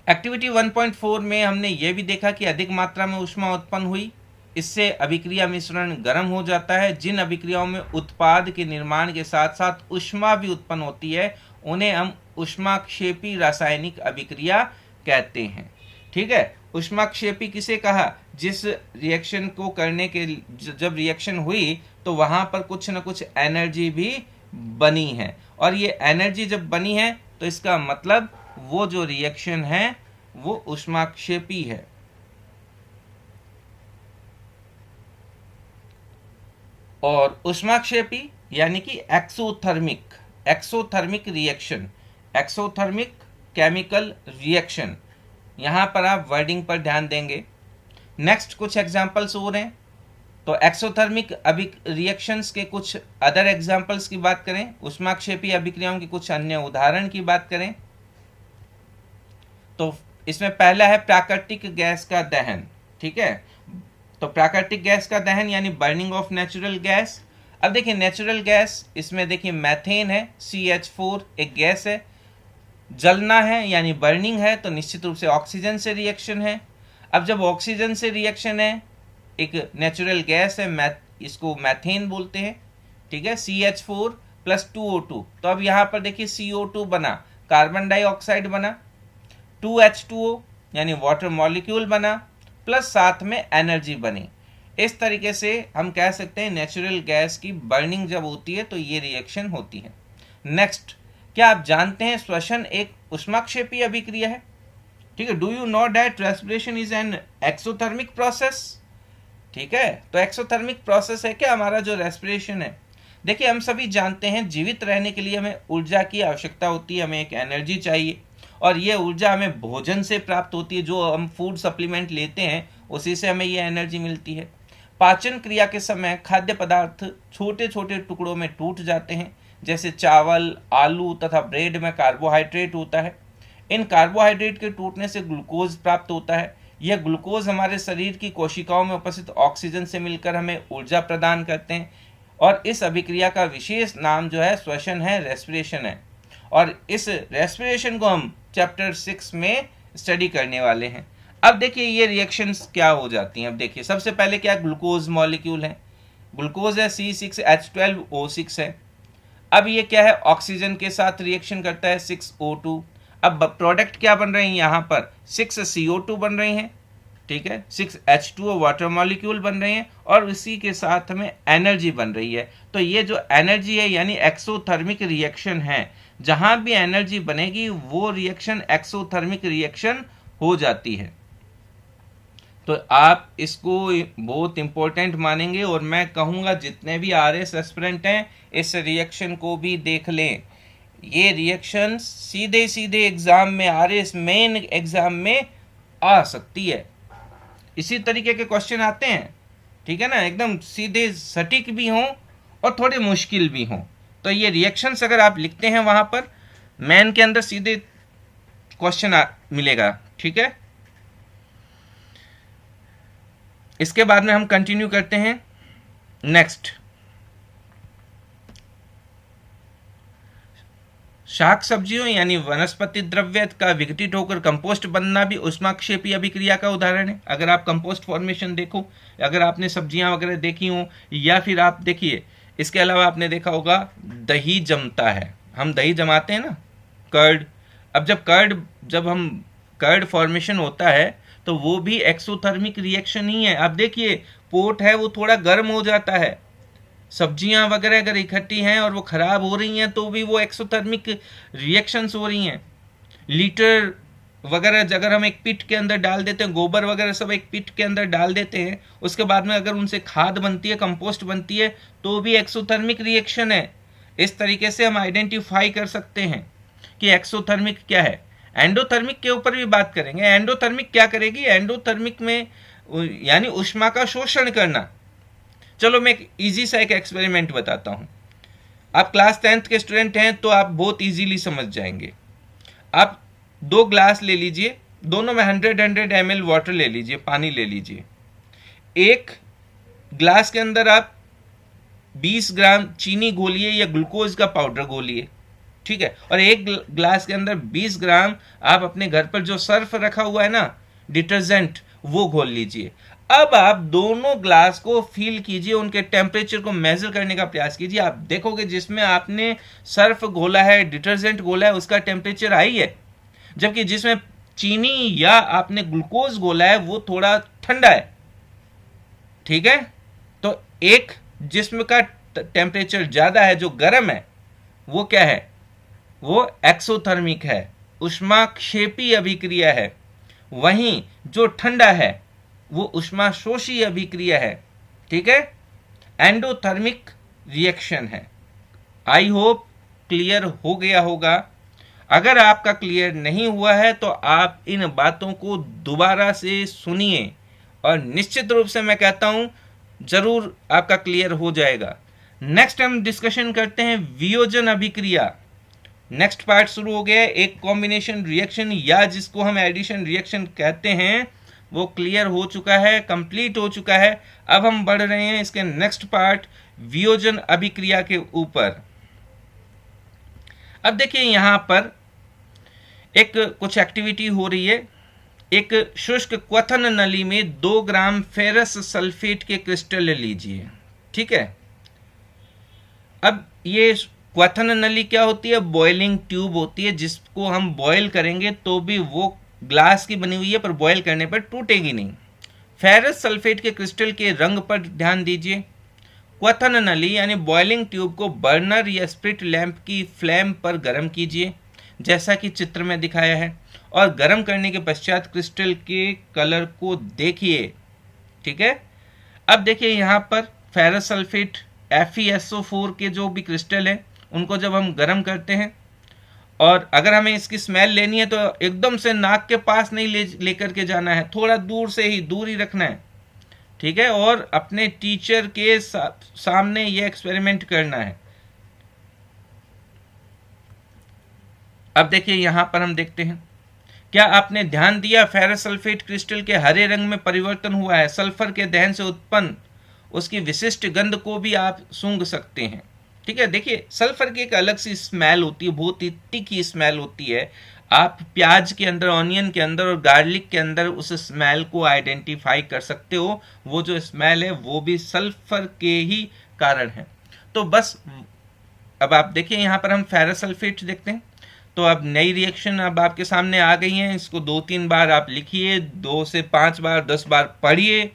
Speaker 1: एक्टिविटी 1.4 में हमने ये भी देखा कि अधिक मात्रा में ऊष्मा उत्पन्न हुई, इससे अभिक्रिया मिश्रण गर्म हो जाता है। जिन अभिक्रियाओं में उत्पाद के निर्माण के साथ साथ ऊष्मा भी उत्पन्न होती है उन्हें हम ऊष्माक्षेपी रासायनिक अभिक्रिया कहते हैं। ठीक है, ऊष्माक्षेपी किसे कहा, जिस रिएक्शन को करने के जब रिएक्शन हुई तो वहां पर कुछ न कुछ एनर्जी भी बनी है, और ये एनर्जी जब बनी है तो इसका मतलब वो जो रिएक्शन है वो ऊष्माक्षेपी है। और ऊष्माक्षेपी यानी कि exothermic reaction, exothermic chemical reaction, यहां पर आप वर्डिंग पर ध्यान देंगे। नेक्स्ट कुछ एग्जांपल्स हो रहे हैं, तो एक्सोथर्मिक रिएक्शंस के कुछ अदर एग्जांपल्स की बात करें, ऊष्माक्षेपी अभिक्रियाओं के कुछ अन्य उदाहरण की बात करें, तो इसमें पहला है प्राकृतिक गैस का दहन। ठीक है, तो प्राकृतिक गैस का दहन यानी बर्निंग ऑफ नेचुरल गैस। अब देखिए नेचुरल गैस, इसमें देखिए मैथेन है, CH4 एक गैस है, जलना है यानी बर्निंग है, तो निश्चित रूप से ऑक्सीजन से रिएक्शन है। अब जब ऑक्सीजन से रिएक्शन है, एक नेचुरल गैस है, इसको मैथेन बोलते हैं। ठीक है, CH4 प्लस 2O2, तो अब यहाँ पर देखिए CO2 बना, कार्बन डाइऑक्साइड बना, 2H2O यानी वाटर मॉलिक्यूल बना, प्लस साथ में एनर्जी बनी। इस तरीके से हम कह सकते हैं नेचुरल गैस की बर्निंग जब होती है तो ये रिएक्शन होती है। नेक्स्ट, क्या आप जानते हैं श्वसन एक ऊष्माक्षेपी अभिक्रिया है? ठीक है, do you know that respiration is an exothermic process? ठीक है, तो एक्सोथर्मिक प्रोसेस है क्या हमारा जो रेस्पिरेशन है। देखिए हम सभी जानते हैं जीवित रहने के लिए हमें ऊर्जा की आवश्यकता होती है, हमें एक एनर्जी चाहिए, और ये ऊर्जा हमें भोजन से प्राप्त होती है, जो हम फूड सप्लीमेंट लेते हैं उसी से हमें ये एनर्जी मिलती है। पाचन क्रिया के समय खाद्य पदार्थ छोटे छोटे टुकड़ों में टूट जाते हैं, जैसे चावल, आलू तथा ब्रेड में कार्बोहाइड्रेट होता है। इन कार्बोहाइड्रेट के टूटने से ग्लूकोज प्राप्त होता है। यह ग्लूकोज हमारे शरीर की कोशिकाओं में उपस्थित ऑक्सीजन से मिलकर हमें ऊर्जा प्रदान करते हैं, और इस अभिक्रिया का विशेष नाम जो है श्वसन है, रेस्पिरेशन है। और इस रेस्पिरेशन को हम चैप्टर 6 में स्टडी करने वाले हैं। अब देखिए ये रिएक्शंस क्या हो जाती हैं। अब देखिए सबसे पहले क्या ग्लूकोज मॉलिक्यूल है, ग्लूकोज है C6H12O6 है। अब ये क्या है, ऑक्सीजन के साथ रिएक्शन करता है 6O2। अब प्रोडक्ट क्या बन रहे हैं, यहाँ पर 6CO2 बन रहे हैं। ठीक है, 6H2O वाटर मॉलिक्यूल बन रहे हैं, और इसी के साथ में एनर्जी बन रही है। तो ये जो एनर्जी है यानी एक्सोथर्मिक रिएक्शन है, जहां भी एनर्जी बनेगी वो रिएक्शन एक्सोथर्मिक रिएक्शन हो जाती है। तो आप इसको बहुत इंपॉर्टेंट मानेंगे, और मैं कहूँगा जितने भी RS एस्पिरेंट हैं इस रिएक्शन को भी देख लें। ये रिएक्शन सीधे सीधे एग्जाम में, RS मेन एग्जाम में आ सकती है। इसी तरीके के क्वेश्चन आते हैं, ठीक है ना, एकदम सीधे सटीक भी हों और थोड़े मुश्किल भी हों। तो ये रिएक्शंस अगर आप लिखते हैं वहां पर मेन के अंदर सीधे क्वेश्चन मिलेगा। ठीक है, इसके बाद में हम कंटिन्यू करते हैं। नेक्स्ट, शाक सब्जियों यानी वनस्पति द्रव्य का विघटित होकर कंपोस्ट बनना भी ऊष्माक्षेपी अभिक्रिया का उदाहरण है। अगर आप कंपोस्ट फॉर्मेशन देखो, अगर आपने सब्जियां वगैरह देखी हो, या फिर आप देखिए इसके अलावा आपने देखा होगा दही जमता है, हम दही जमाते हैं ना, कर्ड। अब जब हम कर्ड फॉर्मेशन होता है तो वो भी एक्सोथर्मिक रिएक्शन ही है। आप देखिए पोट है वो थोड़ा गर्म हो जाता है, सब्जियां वगैरह अगर इकट्ठी हैं और वो खराब हो रही हैं तो भी वो एक्सोथर्मिक रिएक्शंस हो रही हैं। लीटर वगैरह अगर हम एक पिट के अंदर डाल देते हैं, गोबर वगैरह सब एक पिट के अंदर डाल देते हैं, उसके बाद में अगर उनसे खाद बनती है, कंपोस्ट बनती है, तो भी एक्सोथर्मिक रिएक्शन है। इस तरीके से हम आइडेंटिफाई कर सकते हैं कि एक्सोथर्मिक क्या है। एंडोथर्मिक के ऊपर भी बात करेंगे। एंडोथर्मिक क्या करेगी? एंडोथर्मिक में यानी ऊष्मा का शोषण करना। चलो मैं एक इजी सा एक एक्सपेरिमेंट बताता हूं। आप क्लास 10th के स्टूडेंट हैं तो आप बहुत इजीली समझ जाएंगे। आप 2 ग्लास ले लीजिए, दोनों में 100 ml वाटर ले लीजिए, पानी ले लीजिए। एक ग्लास के अंदर आप 20 ग्राम चीनी घोलिए या ग्लूकोज का पाउडर घोलिए, ठीक है, और एक ग्लास के अंदर 20 ग्राम आप अपने घर पर जो सर्फ रखा हुआ है ना, डिटर्जेंट, वो घोल लीजिए। अब आप दोनों ग्लास को फील कीजिए, उनके टेम्परेचर को मेजर करने का प्रयास कीजिए। आप देखोगे जिसमें आपने सर्फ घोला है, डिटर्जेंट घोला है, उसका टेम्परेचर हाई है, जबकि जिसमें चीनी या आपने ग्लूकोज घोला है वो थोड़ा ठंडा है, ठीक है। तो एक जिस्म का टेम्परेचर ज्यादा है, जो गर्म है, वो क्या है? वो एक्सोथर्मिक है, ऊष्माक्षेपी अभिक्रिया है। वहीं जो ठंडा है वो ऊष्माशोषी अभिक्रिया है, ठीक है, एंडोथर्मिक रिएक्शन है। आई होप क्लियर हो गया होगा। अगर आपका क्लियर नहीं हुआ है तो आप इन बातों को दोबारा से सुनिए और निश्चित रूप से मैं कहता हूं जरूर आपका क्लियर हो जाएगा। नेक्स्ट हम डिस्कशन करते हैं वियोजन अभिक्रिया। नेक्स्ट पार्ट शुरू हो गया है। एक कॉम्बिनेशन रिएक्शन या जिसको हम एडिशन रिएक्शन कहते हैं वो क्लियर हो चुका है, कंप्लीट हो चुका है। अब हम बढ़ रहे हैं इसके नेक्स्ट पार्ट वियोजन अभिक्रिया के ऊपर। अब देखिए यहां पर एक कुछ एक्टिविटी हो रही है। एक शुष्क क्वथन नली में 2 ग्राम फेरस सल्फेट के क्रिस्टल ले लीजिए, ठीक है। अब ये क्वथन नली क्या होती है? बॉइलिंग ट्यूब होती है, जिसको हम बॉयल करेंगे तो भी वो ग्लास की बनी हुई है, पर बॉयल करने पर टूटेगी नहीं। फेरस सल्फेट के क्रिस्टल के रंग पर ध्यान दीजिए। क्वथन नली यानी बॉइलिंग ट्यूब को बर्नर या स्प्रिट लैंप की फ्लेम पर गर्म कीजिए, जैसा कि चित्र में दिखाया है, और गर्म करने के पश्चात क्रिस्टल के कलर को देखिए, ठीक है। अब देखिए यहाँ पर फेरस सल्फेट FeSO4 के जो भी क्रिस्टल है उनको जब हम गर्म करते हैं, और अगर हमें इसकी स्मेल लेनी है तो एकदम से नाक के पास नहीं लेकर के जाना है, थोड़ा दूर से ही दूर ही रखना है, ठीक है, और अपने टीचर के सामने ये एक्सपेरिमेंट करना है। अब देखिए यहां पर हम देखते हैं, क्या आपने ध्यान दिया फेरस सल्फेट क्रिस्टल के हरे रंग में परिवर्तन हुआ है? सल्फर के दहन से उत्पन्न उसकी विशिष्ट गंध को भी आप सूंघ सकते हैं, ठीक है। देखिए सल्फर की एक अलग सी स्मेल होती है, बहुत ही तीखी स्मेल होती है। आप प्याज के अंदर, ऑनियन के अंदर और गार्लिक के अंदर उस स्मेल को आइडेंटिफाई कर सकते हो। वो जो स्मेल है वो भी सल्फर के ही कारण है। तो बस अब आप देखिए यहाँ पर हम फेरस सल्फेट देखते हैं, तो अब नई रिएक्शन अब आपके सामने आ गई है। इसको 2-3 बार आप लिखिए, 2 से 5 बार 10 बार पढ़िए,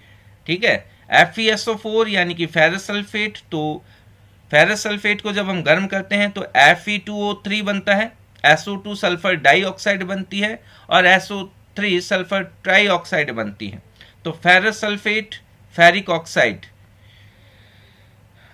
Speaker 1: ठीक है। FeSO4 यानी कि फेरस सल्फेट, तो फेरस सल्फेट को जब हम गर्म करते हैं तो Fe2O3 बनता है, SO2 सल्फर डाइऑक्साइड बनती है और SO3 सल्फर ट्राइऑक्साइड बनती है। तो फेरस सल्फेट, फेरिक ऑक्साइड।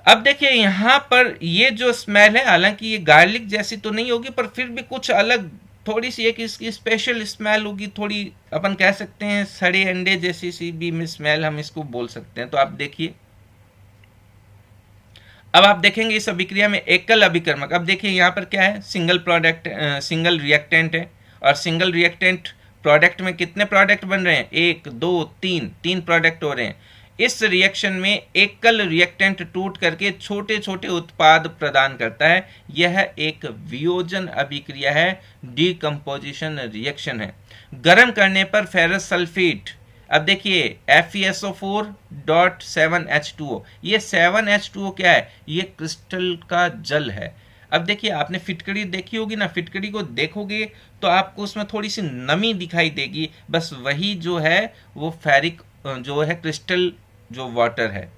Speaker 1: अब देखिए यहाँ पर ये जो स्मेल है, हालांकि ये गार्लिक जैसी तो नहीं होगी, पर फिर भी कुछ अलग थोड़ी सी एक इसकी स्पेशल स्मेल होगी, थोड़ी अपन कह सकते हैं सड़े अंडे जैसी सी भी स्मेल हम इसको बोल सकते हैं। तो आप देखिए, अब आप देखेंगे इस अभिक्रिया में एकल अभिकर्मक। अब देखिए यहाँ पर क्या है, सिंगल प्रोडक्ट, सिंगल रिएक्टेंट है, और सिंगल रिएक्टेंट प्रोडक्ट में कितने प्रोडक्ट बन रहे हैं? 1 2 3 प्रोडक्ट हो रहे हैं। इस रिएक्शन में एकल रिएक्टेंट टूट करके छोटे छोटे उत्पाद प्रदान करता है। यह एक वियोजन अभिक्रिया है, डीकंपोजिशन रिएक्शन है। गर्म करने पर फेरस सल्फेट, अब देखिए FeSO4.7H2O, ये 7H2O क्या है? ये क्रिस्टल का जल है। अब देखिए आपने फिटकड़ी देखी होगी ना, फिटकड़ी को देखोगे तो आपको उसमें थोड़ी सी नमी दिखाई देगी, बस वही जो है वो फेरिक जो है क्रिस्टल जो वाटर है,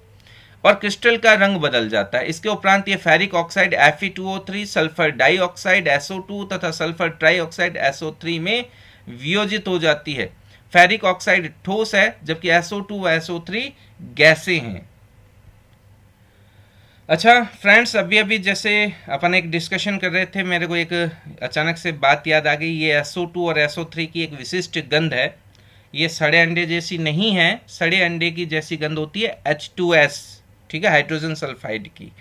Speaker 1: और क्रिस्टल का रंग बदल जाता है। इसके उपरांत ये ferric oxide Fe2O3, sulphur dioxide SO2 तथा सल्फर ट्राइऑक्साइड SO3 में वियोजित हो जाती है। फेरिक ऑक्साइड ठोस है जबकि SO2 व SO3 गैसें हैं। अच्छा फ्रेंड्स, अभी अभी जैसे अपन एक डिस्कशन कर रहे थे, मेरे को एक अचानक से बात याद आ गई। ये SO2 और SO3 की एक विशिष्ट गंध है। ये सड़े अंडे जैसी नहीं है, सड़े अंडे की जैसी गंध होती है H2S, ठीक है, हाइड्रोजन सल्फाइड की।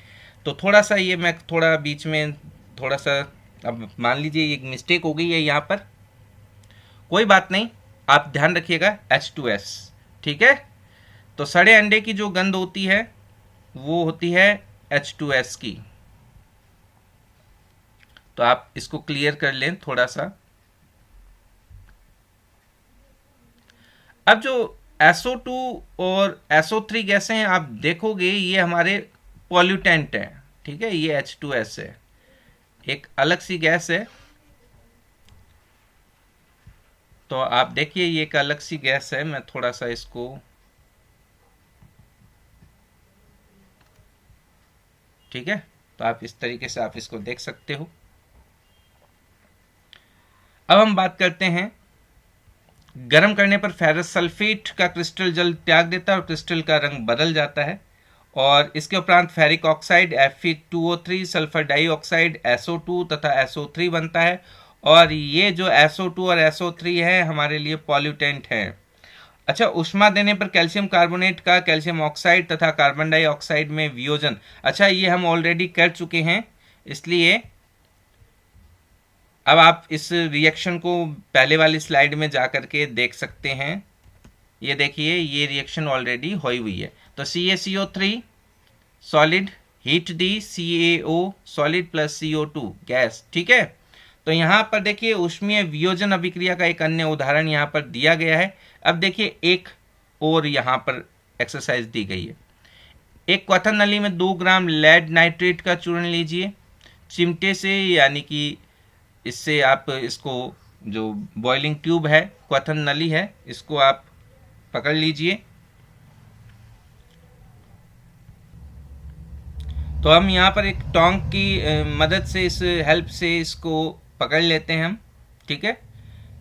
Speaker 1: तो थोड़ा सा ये मैं थोड़ा बीच में थोड़ा सा, अब मान लीजिए एक मिस्टेक हो गई है यहाँ पर, कोई बात नहीं, आप ध्यान रखिएगा H2S, ठीक है। तो सड़े अंडे की जो गंध होती है वो होती है H2S की। तो आप इसको क्लियर कर लें थोड़ा सा। अब जो SO2 और SO3 गैसें हैं, आप देखोगे ये हमारे पॉल्यूटेंट हैं, ठीक है। ये H2S है, एक अलग सी गैस है। तो आप देखिए ये एक अलग सी गैस है। मैं थोड़ा सा इसको, ठीक है, तो आप इस तरीके से आप इसको देख सकते हो। अब हम बात करते हैं, गर्म करने पर फेरस सल्फेट का क्रिस्टल जल त्याग देता है और क्रिस्टल का रंग बदल जाता है। और इसके उपरांत ferric oxide Fe2O3, sulphur dioxide SO2 तथा SO3 बनता है। और ये जो SO2 और SO3 है हमारे लिए पॉल्यूटेंट हैं। अच्छा, उष्मा देने पर कैल्शियम कार्बोनेट का कैल्शियम ऑक्साइड तथा कार्बन डाइऑक्साइड में वियोजन, अच्छा ये हम ऑलरेडी कर चुके हैं, इसलिए अब आप इस रिएक्शन को पहले वाली स्लाइड में जा करके देख सकते हैं। ये देखिए ये रिएक्शन ऑलरेडी हुई हुई है। तो CaCO3 सॉलिड, हीट दी, CaO solid plus CO2 gas, ठीक है। तो यहाँ पर देखिए ऊष्मीय वियोजन अभिक्रिया का एक अन्य उदाहरण यहाँ पर दिया गया है। अब देखिए एक और यहाँ पर एक्सरसाइज दी गई है। एक क्वथन नली में 2 ग्राम लेड नाइट्रेट का चूर्ण लीजिए। चिमटे से, यानी कि इससे आप इसको, जो बॉइलिंग ट्यूब है, क्वथन नली है, इसको आप पकड़ लीजिए। तो हम यहाँ पर एक टोंक की मदद से, इस हेल्प से इसको पकड़ लेते हैं हम, ठीक है।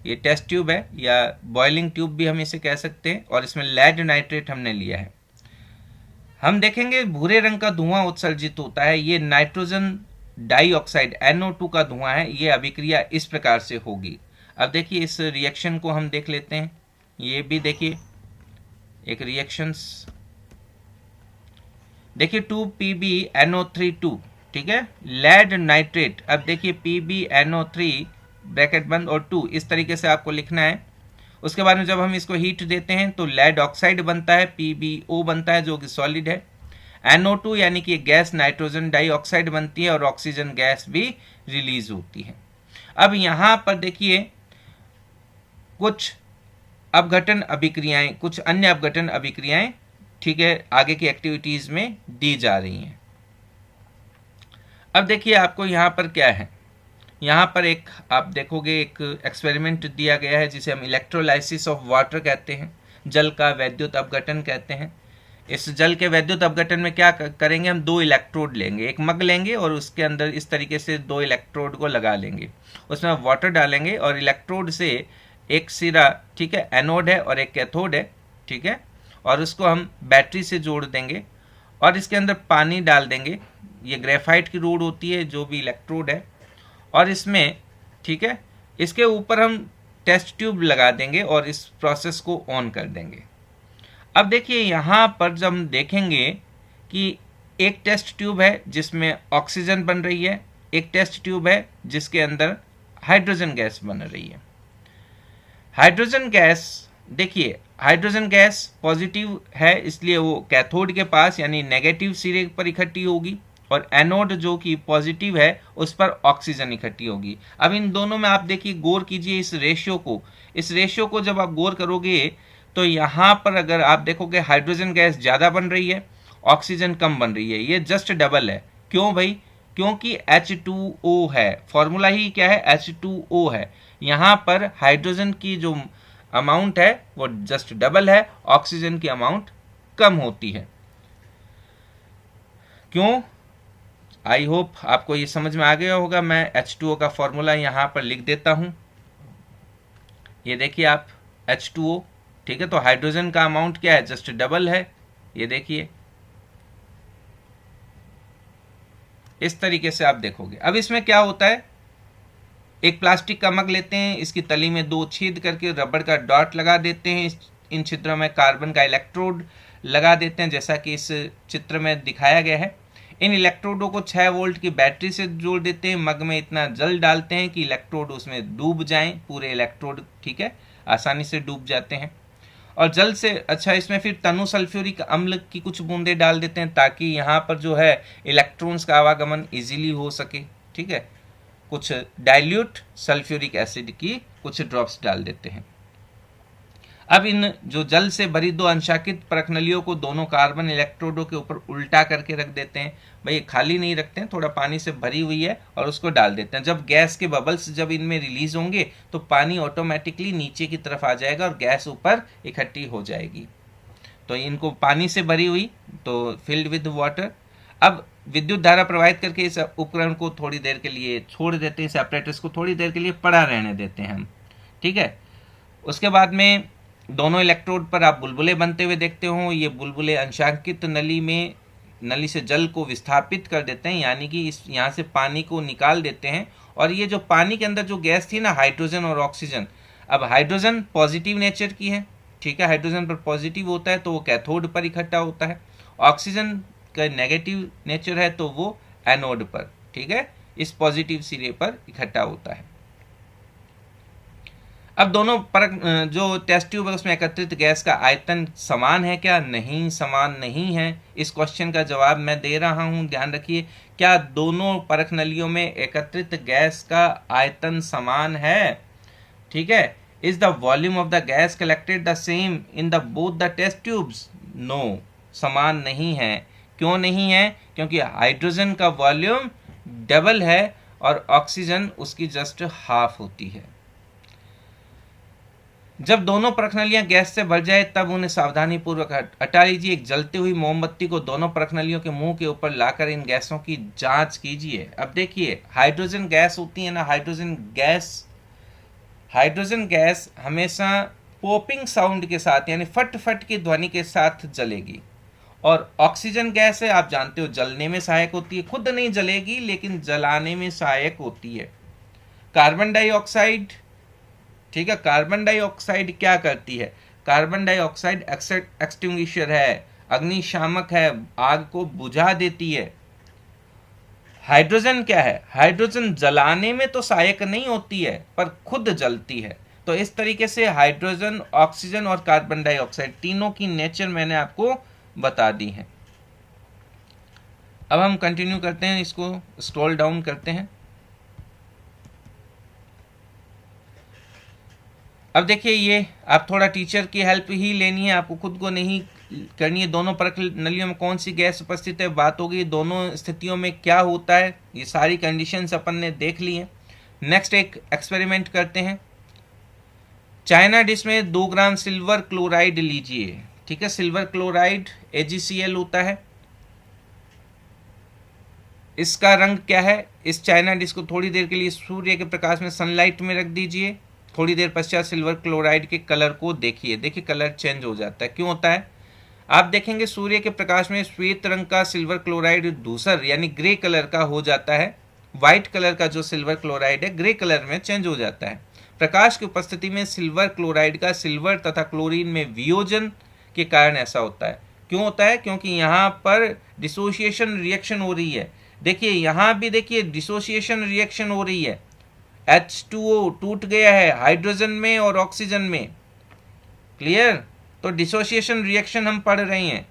Speaker 1: ये टेस्ट ट्यूब है या बॉइलिंग ट्यूब भी हम इसे कह सकते हैं, और इसमें लेड नाइट्रेट हमने लिया है। हम देखेंगे भूरे रंग का धुआं उत्सर्जित होता है, ये नाइट्रोजन डाइऑक्साइड NO2 का धुआं है। ये अभिक्रिया इस प्रकार से होगी। अब देखिए इस रिएक्शन को हम देख लेते हैं। ये भी देखिए एक रिएक्शंस, देखिए 2PbNO3 ठीक है, लेड नाइट्रेट। अब देखिए PbNO3 ब्रैकेट बंद और 2, इस तरीके से आपको लिखना है। उसके बाद में जब हम इसको हीट देते हैं तो लेड ऑक्साइड बनता है, PbO बनता है जो कि सॉलिड है। NO2 यानी कि गैस नाइट्रोजन डाइऑक्साइड बनती है और ऑक्सीजन गैस भी रिलीज होती है। अब यहाँ पर देखिए कुछ अपघटन अभिक्रियाएं, कुछ अन्य अपघटन अभिक्रियाएं, ठीक है, आगे की एक्टिविटीज में दी जा रही हैं। अब देखिए आपको यहाँ पर क्या है, यहाँ पर एक आप देखोगे एक एक्सपेरिमेंट दिया गया है जिसे हम इलेक्ट्रोलाइसिस ऑफ वाटर कहते हैं, जल का वैद्युत अपघटन कहते हैं। इस जल के वैद्युत अपघटन में क्या करेंगे, हम 2 इलेक्ट्रोड लेंगे, एक मग लेंगे और उसके अंदर इस तरीके से 2 इलेक्ट्रोड को लगा लेंगे, उसमें वाटर डालेंगे और इलेक्ट्रोड से एक सिरा, ठीक है, एनोड है और एक कैथोड है, ठीक है, और उसको हम बैटरी से जोड़ देंगे और इसके अंदर पानी डाल देंगे। ये ग्रेफाइट की रोड होती है जो भी इलेक्ट्रोड है, और इसमें, ठीक है, इसके ऊपर हम टेस्ट ट्यूब लगा देंगे और इस प्रोसेस को ऑन कर देंगे। अब देखिए यहाँ पर जब हम देखेंगे कि एक टेस्ट ट्यूब है जिसमें ऑक्सीजन बन रही है, एक टेस्ट ट्यूब है जिसके अंदर हाइड्रोजन गैस बन रही है। हाइड्रोजन गैस, देखिए हाइड्रोजन गैस पॉजिटिव है, इसलिए वो कैथोड के पास यानी नेगेटिव सिरे पर इकट्ठी होगी, और एनोड जो कि पॉजिटिव है उस पर ऑक्सीजन इकट्ठी होगी। अब इन दोनों में आप देखिए, गौर कीजिए इस रेशियो को जब आप गौर करोगे तो यहाँ पर अगर आप देखोगे हाइड्रोजन गैस ज़्यादा बन रही है, ऑक्सीजन कम बन रही है, ये जस्ट डबल है। क्यों भाई? क्योंकि H2O है, फॉर्मूला ही क्या है, H2O है। यहाँ पर हाइड्रोजन की जो अमाउंट है वो जस्ट डबल है, ऑक्सीजन की अमाउंट कम होती है। क्यों? आई होप आपको ये समझ में आ गया होगा। मैं H2O का फॉर्मूला यहाँ पर लिख देता हूँ। ये देखिए आप, H2O, ठीक है। तो हाइड्रोजन का अमाउंट क्या है, जस्ट डबल है। ये देखिए इस तरीके से आप देखोगे। अब इसमें क्या होता है, एक प्लास्टिक का मग लेते हैं, इसकी तली में 2 छेद करके रबड़ का डॉट लगा देते हैं, इन छिद्रों में कार्बन का इलेक्ट्रोड लगा देते हैं, जैसा कि इस चित्र में दिखाया गया है। इन इलेक्ट्रोडों को 6 वोल्ट की बैटरी से जोड़ देते हैं, मग में इतना जल डालते हैं कि इलेक्ट्रोड उसमें डूब जाएं, पूरे इलेक्ट्रोड, ठीक है, आसानी से डूब जाते हैं। और जल से अच्छा इसमें फिर तनु सल्फ्यूरिक अम्ल की कुछ बूंदे डाल देते हैं, ताकि यहाँ पर जो है इलेक्ट्रॉन्स का आवागमन इजीली हो सके, ठीक है। कुछ डाइल्यूट सल्फ्यूरिक एसिड की कुछ ड्रॉप्स डाल देते हैं। अब इन जो जल से भरी 2 अंशांकित परखनलियों को दोनों कार्बन इलेक्ट्रोडों के ऊपर उल्टा करके रख देते हैं। भाई खाली नहीं रखते हैं, थोड़ा पानी से भरी हुई है, और उसको डाल देते हैं। जब गैस के बबल्स जब इनमें रिलीज होंगे तो पानी ऑटोमेटिकली नीचे की तरफ आ जाएगा और गैस ऊपर इकट्ठी हो जाएगी। तो इनको पानी से भरी हुई, तो फिल्ड विद वाटर। अब विद्युत धारा प्रवाहित करके इस उपकरण को थोड़ी देर के लिए छोड़ देते हैं, इस apparatus को थोड़ी देर के लिए पड़ा रहने देते हैं हम, ठीक है। उसके बाद में दोनों इलेक्ट्रोड पर आप बुलबुले बनते हुए देखते हो। ये बुलबुले अंशांकित नली से जल को विस्थापित कर देते हैं, यानी कि इस यहाँ से पानी को निकाल देते हैं। और ये जो पानी के अंदर जो गैस थी ना, हाइड्रोजन और ऑक्सीजन, अब हाइड्रोजन पॉजिटिव नेचर की है, ठीक है, हाइड्रोजन पर पॉजिटिव होता है तो वो कैथोड पर इकट्ठा होता है। ऑक्सीजन का नेगेटिव नेचर है तो वो एनोड पर, ठीक है, इस पॉजिटिव सिरे पर इकट्ठा होता है। अब दोनों परख जो टेस्ट ट्यूब है उसमें एकत्रित गैस का आयतन समान है क्या? नहीं, समान नहीं है। इस क्वेश्चन का जवाब मैं दे रहा हूं, ध्यान रखिए। क्या दोनों परख नलियों में एकत्रित गैस का आयतन समान है? ठीक है। Is the volume of the gas collected the same in the both the test tubes? No, समान नहीं है। क्यों नहीं है? क्योंकि हाइड्रोजन का वॉल्यूम डबल है और ऑक्सीजन उसकी जस्ट हाफ होती है। जब दोनों परखनलियां गैस से भर जाए तब उन्हें सावधानी पूर्वक हटा लीजिए। एक जलती हुई मोमबत्ती को दोनों परखनलियों के मुंह के ऊपर लाकर इन गैसों की जांच कीजिए। अब देखिए, हाइड्रोजन गैस होती है ना, हाइड्रोजन गैस हमेशा पॉपिंग साउंड के साथ यानी फट फट की ध्वनि के साथ जलेगी। और ऑक्सीजन गैस है, आप जानते हो, जलने में सहायक होती है, खुद नहीं जलेगी लेकिन जलाने में सहायक होती है। कार्बन डाइऑक्साइड, ठीक है, कार्बन डाइऑक्साइड क्या करती है? कार्बन डाइऑक्साइड एक्सटिंग्विशर है, अग्निशामक है, आग को बुझा देती है। हाइड्रोजन क्या है? हाइड्रोजन जलाने में तो सहायक नहीं होती है पर खुद जलती है। तो इस तरीके से हाइड्रोजन, ऑक्सीजन और कार्बन डाइऑक्साइड तीनों की नेचर मैंने आपको बता दी है। अब हम कंटिन्यू करते हैं, इसको स्क्रॉल डाउन करते हैं। अब देखिए, ये आप थोड़ा टीचर की हेल्प ही लेनी है, आपको खुद को नहीं करनी है। दोनों परख नलियों में कौन सी गैस उपस्थित है, बात होगी दोनों स्थितियों में क्या होता है, ये सारी कंडीशंस अपन ने देख ली है। नेक्स्ट एक एक्सपेरिमेंट करते हैं। चाइना डिश में 2 ग्राम सिल्वर क्लोराइड लीजिए, ठीक है, सिल्वर क्लोराइड AgCl होता है। इसका रंग क्या है? इस चाइना डिश को थोड़ी देर के लिए सूर्य के प्रकाश में सनलाइट में रख दीजिए। थोड़ी देर पश्चात सिल्वर क्लोराइड के कलर को देखिए, देखिए कलर चेंज हो जाता है। क्यों होता है? आप देखेंगे सूर्य के प्रकाश में श्वेत रंग का सिल्वर क्लोराइड धूसर यानी ग्रे कलर का हो जाता है। व्हाइट कलर का जो सिल्वर क्लोराइड है ग्रे कलर में चेंज हो जाता है। प्रकाश की उपस्थिति में सिल्वर क्लोराइड का सिल्वर तथा क्लोरीन में वियोजन के कारण ऐसा होता है। क्यों होता है? क्योंकि यहाँ पर डिसोसिएशन रिएक्शन हो रही है। देखिए यहाँ भी देखिए डिसोसिएशन रिएक्शन हो रही है। H2O टूट गया है हाइड्रोजन में और ऑक्सीजन में। क्लियर? तो डिसोसिएशन रिएक्शन हम पढ़ रहे हैं।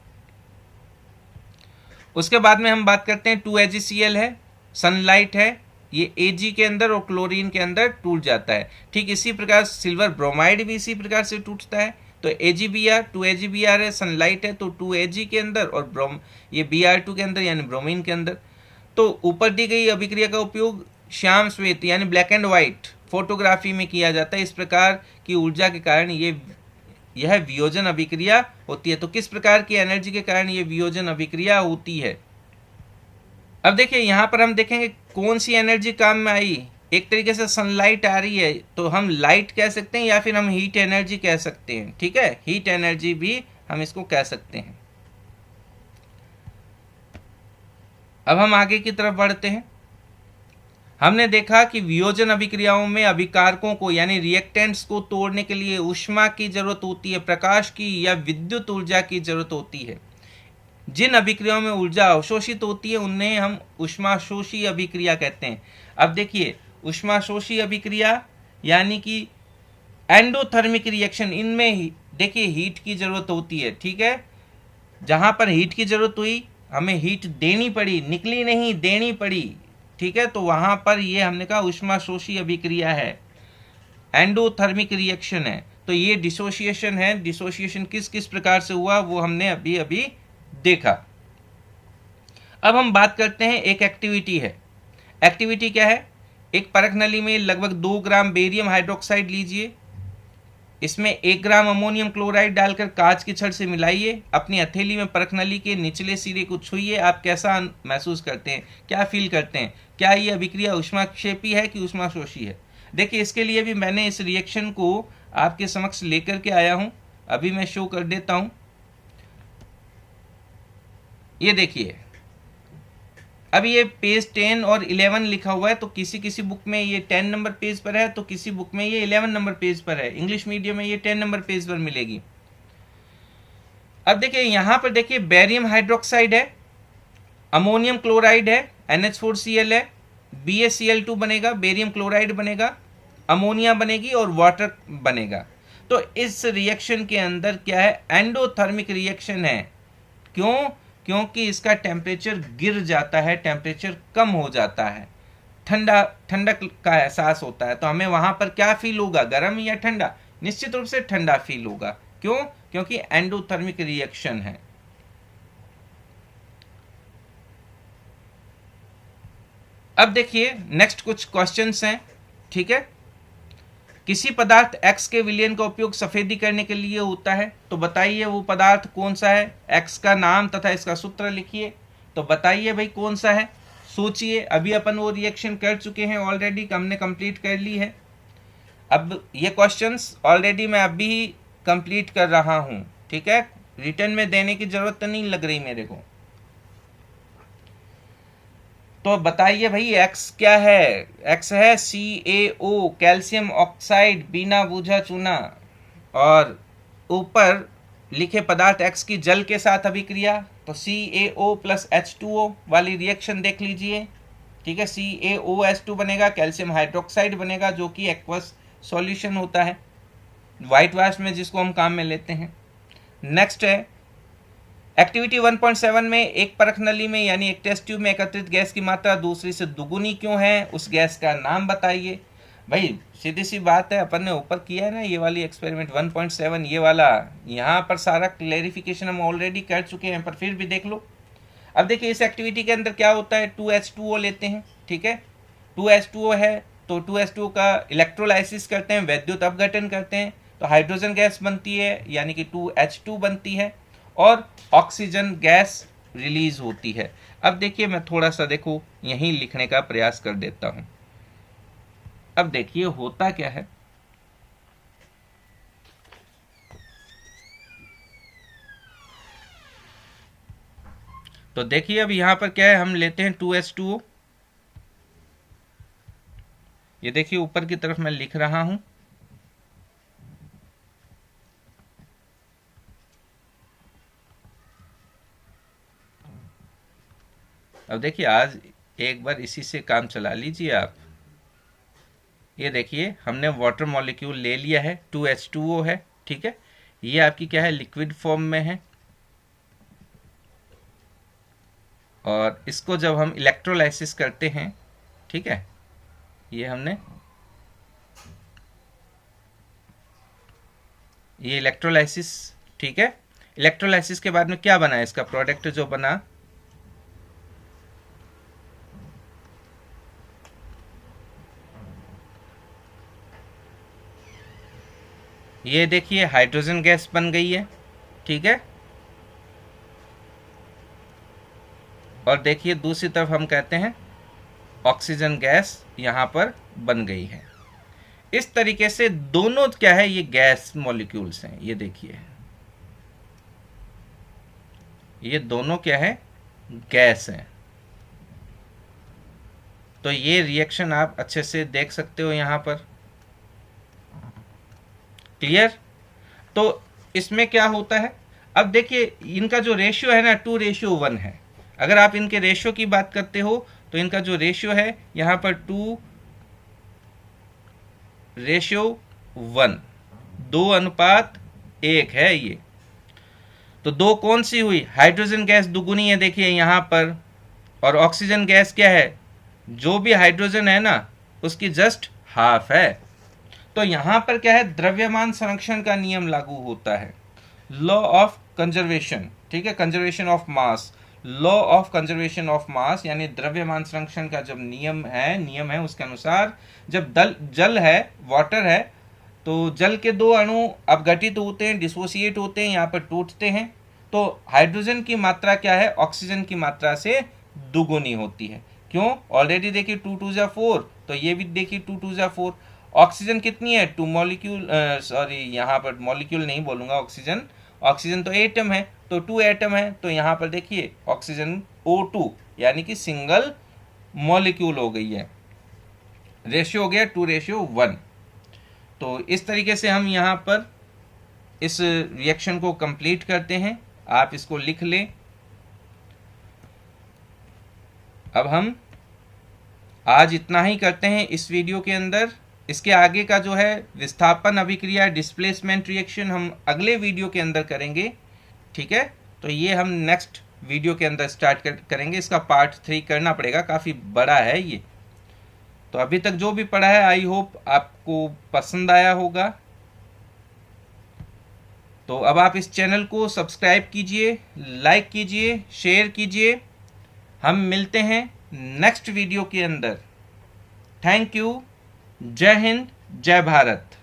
Speaker 1: उसके बाद में हम बात करते हैं 2AgCl है, सनलाइट है, ये Ag के अंदर और क्लोरीन के अंदर टूट जाता है। ठीक इसी प्रकार सिल्वर ब्रोमाइड भी इसी प्रकार से टूटता है। तो AgBr 2AgBr है, सनलाइट है तो 2Ag के अंदर और ये Br2 के अंदर यानी ब्रोमीन के अंदर। तो ऊपर दी गई अभिक्रिया का उपयोग श्याम श्वेत यानी ब्लैक एंड व्हाइट फोटोग्राफी में किया जाता है। इस प्रकार की ऊर्जा के कारण यह वियोजन अभिक्रिया होती है। तो किस प्रकार की एनर्जी के कारण यह वियोजन अभिक्रिया होती है? अब देखिए यहाँ पर हम देखेंगे कौन सी एनर्जी काम में आई। एक तरीके से सनलाइट आ रही है तो हम लाइट कह सकते हैं या फिर हम हीट एनर्जी कह सकते हैं। ठीक है, हीट एनर्जी भी हम इसको कह सकते हैं। अब हम आगे की तरफ बढ़ते हैं। हमने देखा कि वियोजन अभिक्रियाओं में अभिकारकों को यानी रिएक्टेंट्स को तोड़ने के लिए ऊष्मा की जरूरत होती है, प्रकाश की या विद्युत ऊर्जा की जरूरत होती है। जिन अभिक्रियाओं में ऊर्जा अवशोषित होती है उन्हें हम ऊष्माशोषी अभिक्रिया कहते हैं। अब देखिए ऊष्माशोषी अभिक्रिया यानी कि एंडोथर्मिक रिएक्शन, इनमें देखिए हीट की जरूरत होती है। ठीक है, जहां पर हीट की जरूरत हुई, हमें हीट देनी पड़ी, निकली नहीं, देनी पड़ी। ठीक है, तो वहां पर ये हमने कहा ऊष्माशोषी अभिक्रिया है, एंडोथर्मिक रिएक्शन है। तो ये डिसोसिएशन है। डिसोसिएशन किस किस प्रकार से हुआ वो हमने अभी अभी देखा। अब हम बात करते हैं, एक एक्टिविटी है। एक्टिविटी क्या है? एक परख नली में लगभग 2 ग्राम बेरियम हाइड्रोक्साइड लीजिए, इसमें 1 ग्राम अमोनियम क्लोराइड डालकर कांच की छड़ से मिलाइए, अपनी हथेली में परख नली के निचले सिरे को छुइए। आप कैसा महसूस करते हैं, क्या फील करते हैं? क्या ये अभिक्रिया ऊष्माक्षेपी है कि ऊष्माशोषी है? देखिए इसके लिए भी मैंने इस रिएक्शन को आपके समक्ष लेकर के आया हूं, अभी मैं शो कर देता हूं। ये देखिए, अब ये पेज 10 और 11 लिखा हुआ है, तो किसी किसी बुक में ये 10 नंबर पेज पर है तो किसी बुक में ये 11 नंबर पेज पर है। इंग्लिश मीडियम में ये 10 नंबर पेज पर मिलेगी। अब देखिए यहां पर देखिए बेरियम हाइड्रोक्साइड है, अमोनियम क्लोराइड है, NH4Cl है, BaCl2 बनेगा, बेरियम क्लोराइड बनेगा, अमोनिया बनेगी और वाटर बनेगा। तो इस रिएक्शन के अंदर क्या है? एंडोथर्मिक रिएक्शन है। क्यों? क्योंकि इसका टेम्परेचर गिर जाता है, टेम्परेचर कम हो जाता है, ठंडक का एहसास होता है। तो हमें वहां पर क्या फील होगा, गर्म या ठंडा? निश्चित रूप से ठंडा फील होगा। क्यों? क्योंकि एंडोथर्मिक रिएक्शन है। अब देखिए नेक्स्ट कुछ क्वेश्चंस हैं। ठीक है, किसी पदार्थ X के विलयन का उपयोग सफेदी करने के लिए होता है, तो बताइए वो पदार्थ कौन सा है? X का नाम तथा इसका सूत्र लिखिए। तो बताइए भाई कौन सा है, सोचिए। अभी अपन वो रिएक्शन कर चुके हैं ऑलरेडी, हमने कंप्लीट कर ली है। अब ये क्वेश्चंस ऑलरेडी मैं अभी कंप्लीट कर रहा हूं। ठीक है, रिटर्न में देने की जरूरत तो नहीं लग रही मेरे को। तो बताइए भाई X क्या है? X है CaO, कैल्शियम ऑक्साइड, बिना बूझा चूना। और ऊपर लिखे पदार्थ X की जल के साथ अभिक्रिया, तो CaO प्लस H2O वाली रिएक्शन देख लीजिए। ठीक है, CaOH2 बनेगा, कैल्शियम हाइड्रोक्साइड बनेगा जो कि एक्वस सॉल्यूशन होता है, व्हाइट वाश में जिसको हम काम में लेते हैं। नेक्स्ट है एक्टिविटी 1.7 में, एक परख नली में यानी एक टेस्ट ट्यूब में एकत्रित गैस की मात्रा दूसरी से दुगुनी क्यों है? उस गैस का नाम बताइए। भाई सीधी सी बात है, अपन ने ऊपर किया है ना ये वाली एक्सपेरिमेंट 1.7, ये वाला, यहाँ पर सारा क्लैरिफिकेशन हम ऑलरेडी कर चुके हैं, पर फिर भी देख लो। अब देखिए इस एक्टिविटी के अंदर क्या होता है, 2H2O लेते हैं। ठीक है, 2H2O है तो 2H2O का इलेक्ट्रोलाइसिस करते हैं, वैद्युत अपघटन करते हैं, तो हाइड्रोजन गैस बनती है यानी कि 2H2 बनती है और ऑक्सीजन गैस रिलीज होती है। अब देखिए मैं थोड़ा सा देखो यहीं लिखने का प्रयास कर देता हूं। अब देखिए होता क्या है, तो देखिए अब यहां पर क्या है, हम लेते हैं 2H2O। ये देखिए ऊपर की तरफ मैं लिख रहा हूं। अब देखिए आज एक बार इसी से काम चला लीजिए आप। ये देखिए हमने वाटर मॉलिक्यूल ले लिया है, 2H2O है। ठीक है, ये आपकी क्या है, लिक्विड फॉर्म में है। और इसको जब हम इलेक्ट्रोलाइसिस करते हैं, ठीक है, ये हमने ये इलेक्ट्रोलाइसिस, ठीक है, इलेक्ट्रोलाइसिस के बाद में क्या बना है, इसका प्रोडक्ट जो बना, ये देखिए हाइड्रोजन गैस बन गई है, ठीक है। और देखिए दूसरी तरफ हम कहते हैं ऑक्सीजन गैस यहां पर बन गई है। इस तरीके से दोनों क्या है, ये गैस मॉलिक्यूल्स हैं। ये देखिए ये दोनों क्या है, गैस हैं। तो ये रिएक्शन आप अच्छे से देख सकते हो यहां पर, क्लियर। तो इसमें क्या होता है, अब देखिए इनका जो रेशियो है ना 2:1 है। अगर आप इनके रेशियो की बात करते हो तो इनका जो रेशियो है यहां पर 2:1, 2:1 है ये। तो दो कौन सी हुई, हाइड्रोजन गैस दुगुनी है देखिए यहां पर, और ऑक्सीजन गैस क्या है, जो भी हाइड्रोजन है ना उसकी जस्ट हाफ है। तो यहां पर क्या है, द्रव्यमान संरक्षण का नियम लागू होता है, लॉ ऑफ कंजर्वेशन, ठीक है, conservation of mass, law of conservation of mass, यानी द्रव्यमान संरक्षण का जब नियम है उसके अनुसार जब जल है, वाटर है, तो जल के दो अणु अपघटित होते हैं, डिसोसिएट होते हैं, यहाँ पर टूटते हैं। तो हाइड्रोजन की मात्रा क्या है, ऑक्सीजन की मात्रा से दुगुनी होती है। क्यों, ऑलरेडी देखिए 2×2=4, तो ये भी देखिए 2×2=4। ऑक्सीजन कितनी है, 2 मॉलिक्यूल, सॉरी यहाँ पर मॉलिक्यूल नहीं बोलूंगा, ऑक्सीजन तो एटम है, तो 2 एटम है। तो यहाँ पर देखिए ऑक्सीजन O2 यानी कि सिंगल मॉलिक्यूल हो गई है, रेशियो हो गया 2:1। तो इस तरीके से हम यहाँ पर इस रिएक्शन को कंप्लीट करते हैं। आप इसको लिख लें। अब हम आज इतना ही करते हैं इस वीडियो के अंदर। इसके आगे का जो है विस्थापन अभिक्रिया, डिस्प्लेसमेंट रिएक्शन, हम अगले वीडियो के अंदर करेंगे, ठीक है। तो ये हम नेक्स्ट वीडियो के अंदर स्टार्ट करेंगे। इसका पार्ट 3 करना पड़ेगा, काफ़ी बड़ा है ये। तो अभी तक जो भी पढ़ा है आई होप आपको पसंद आया होगा। तो अब आप इस चैनल को सब्सक्राइब कीजिए, लाइक कीजिए, शेयर कीजिए। हम मिलते हैं नेक्स्ट वीडियो के अंदर। Thank you. जय हिंद, जय भारत।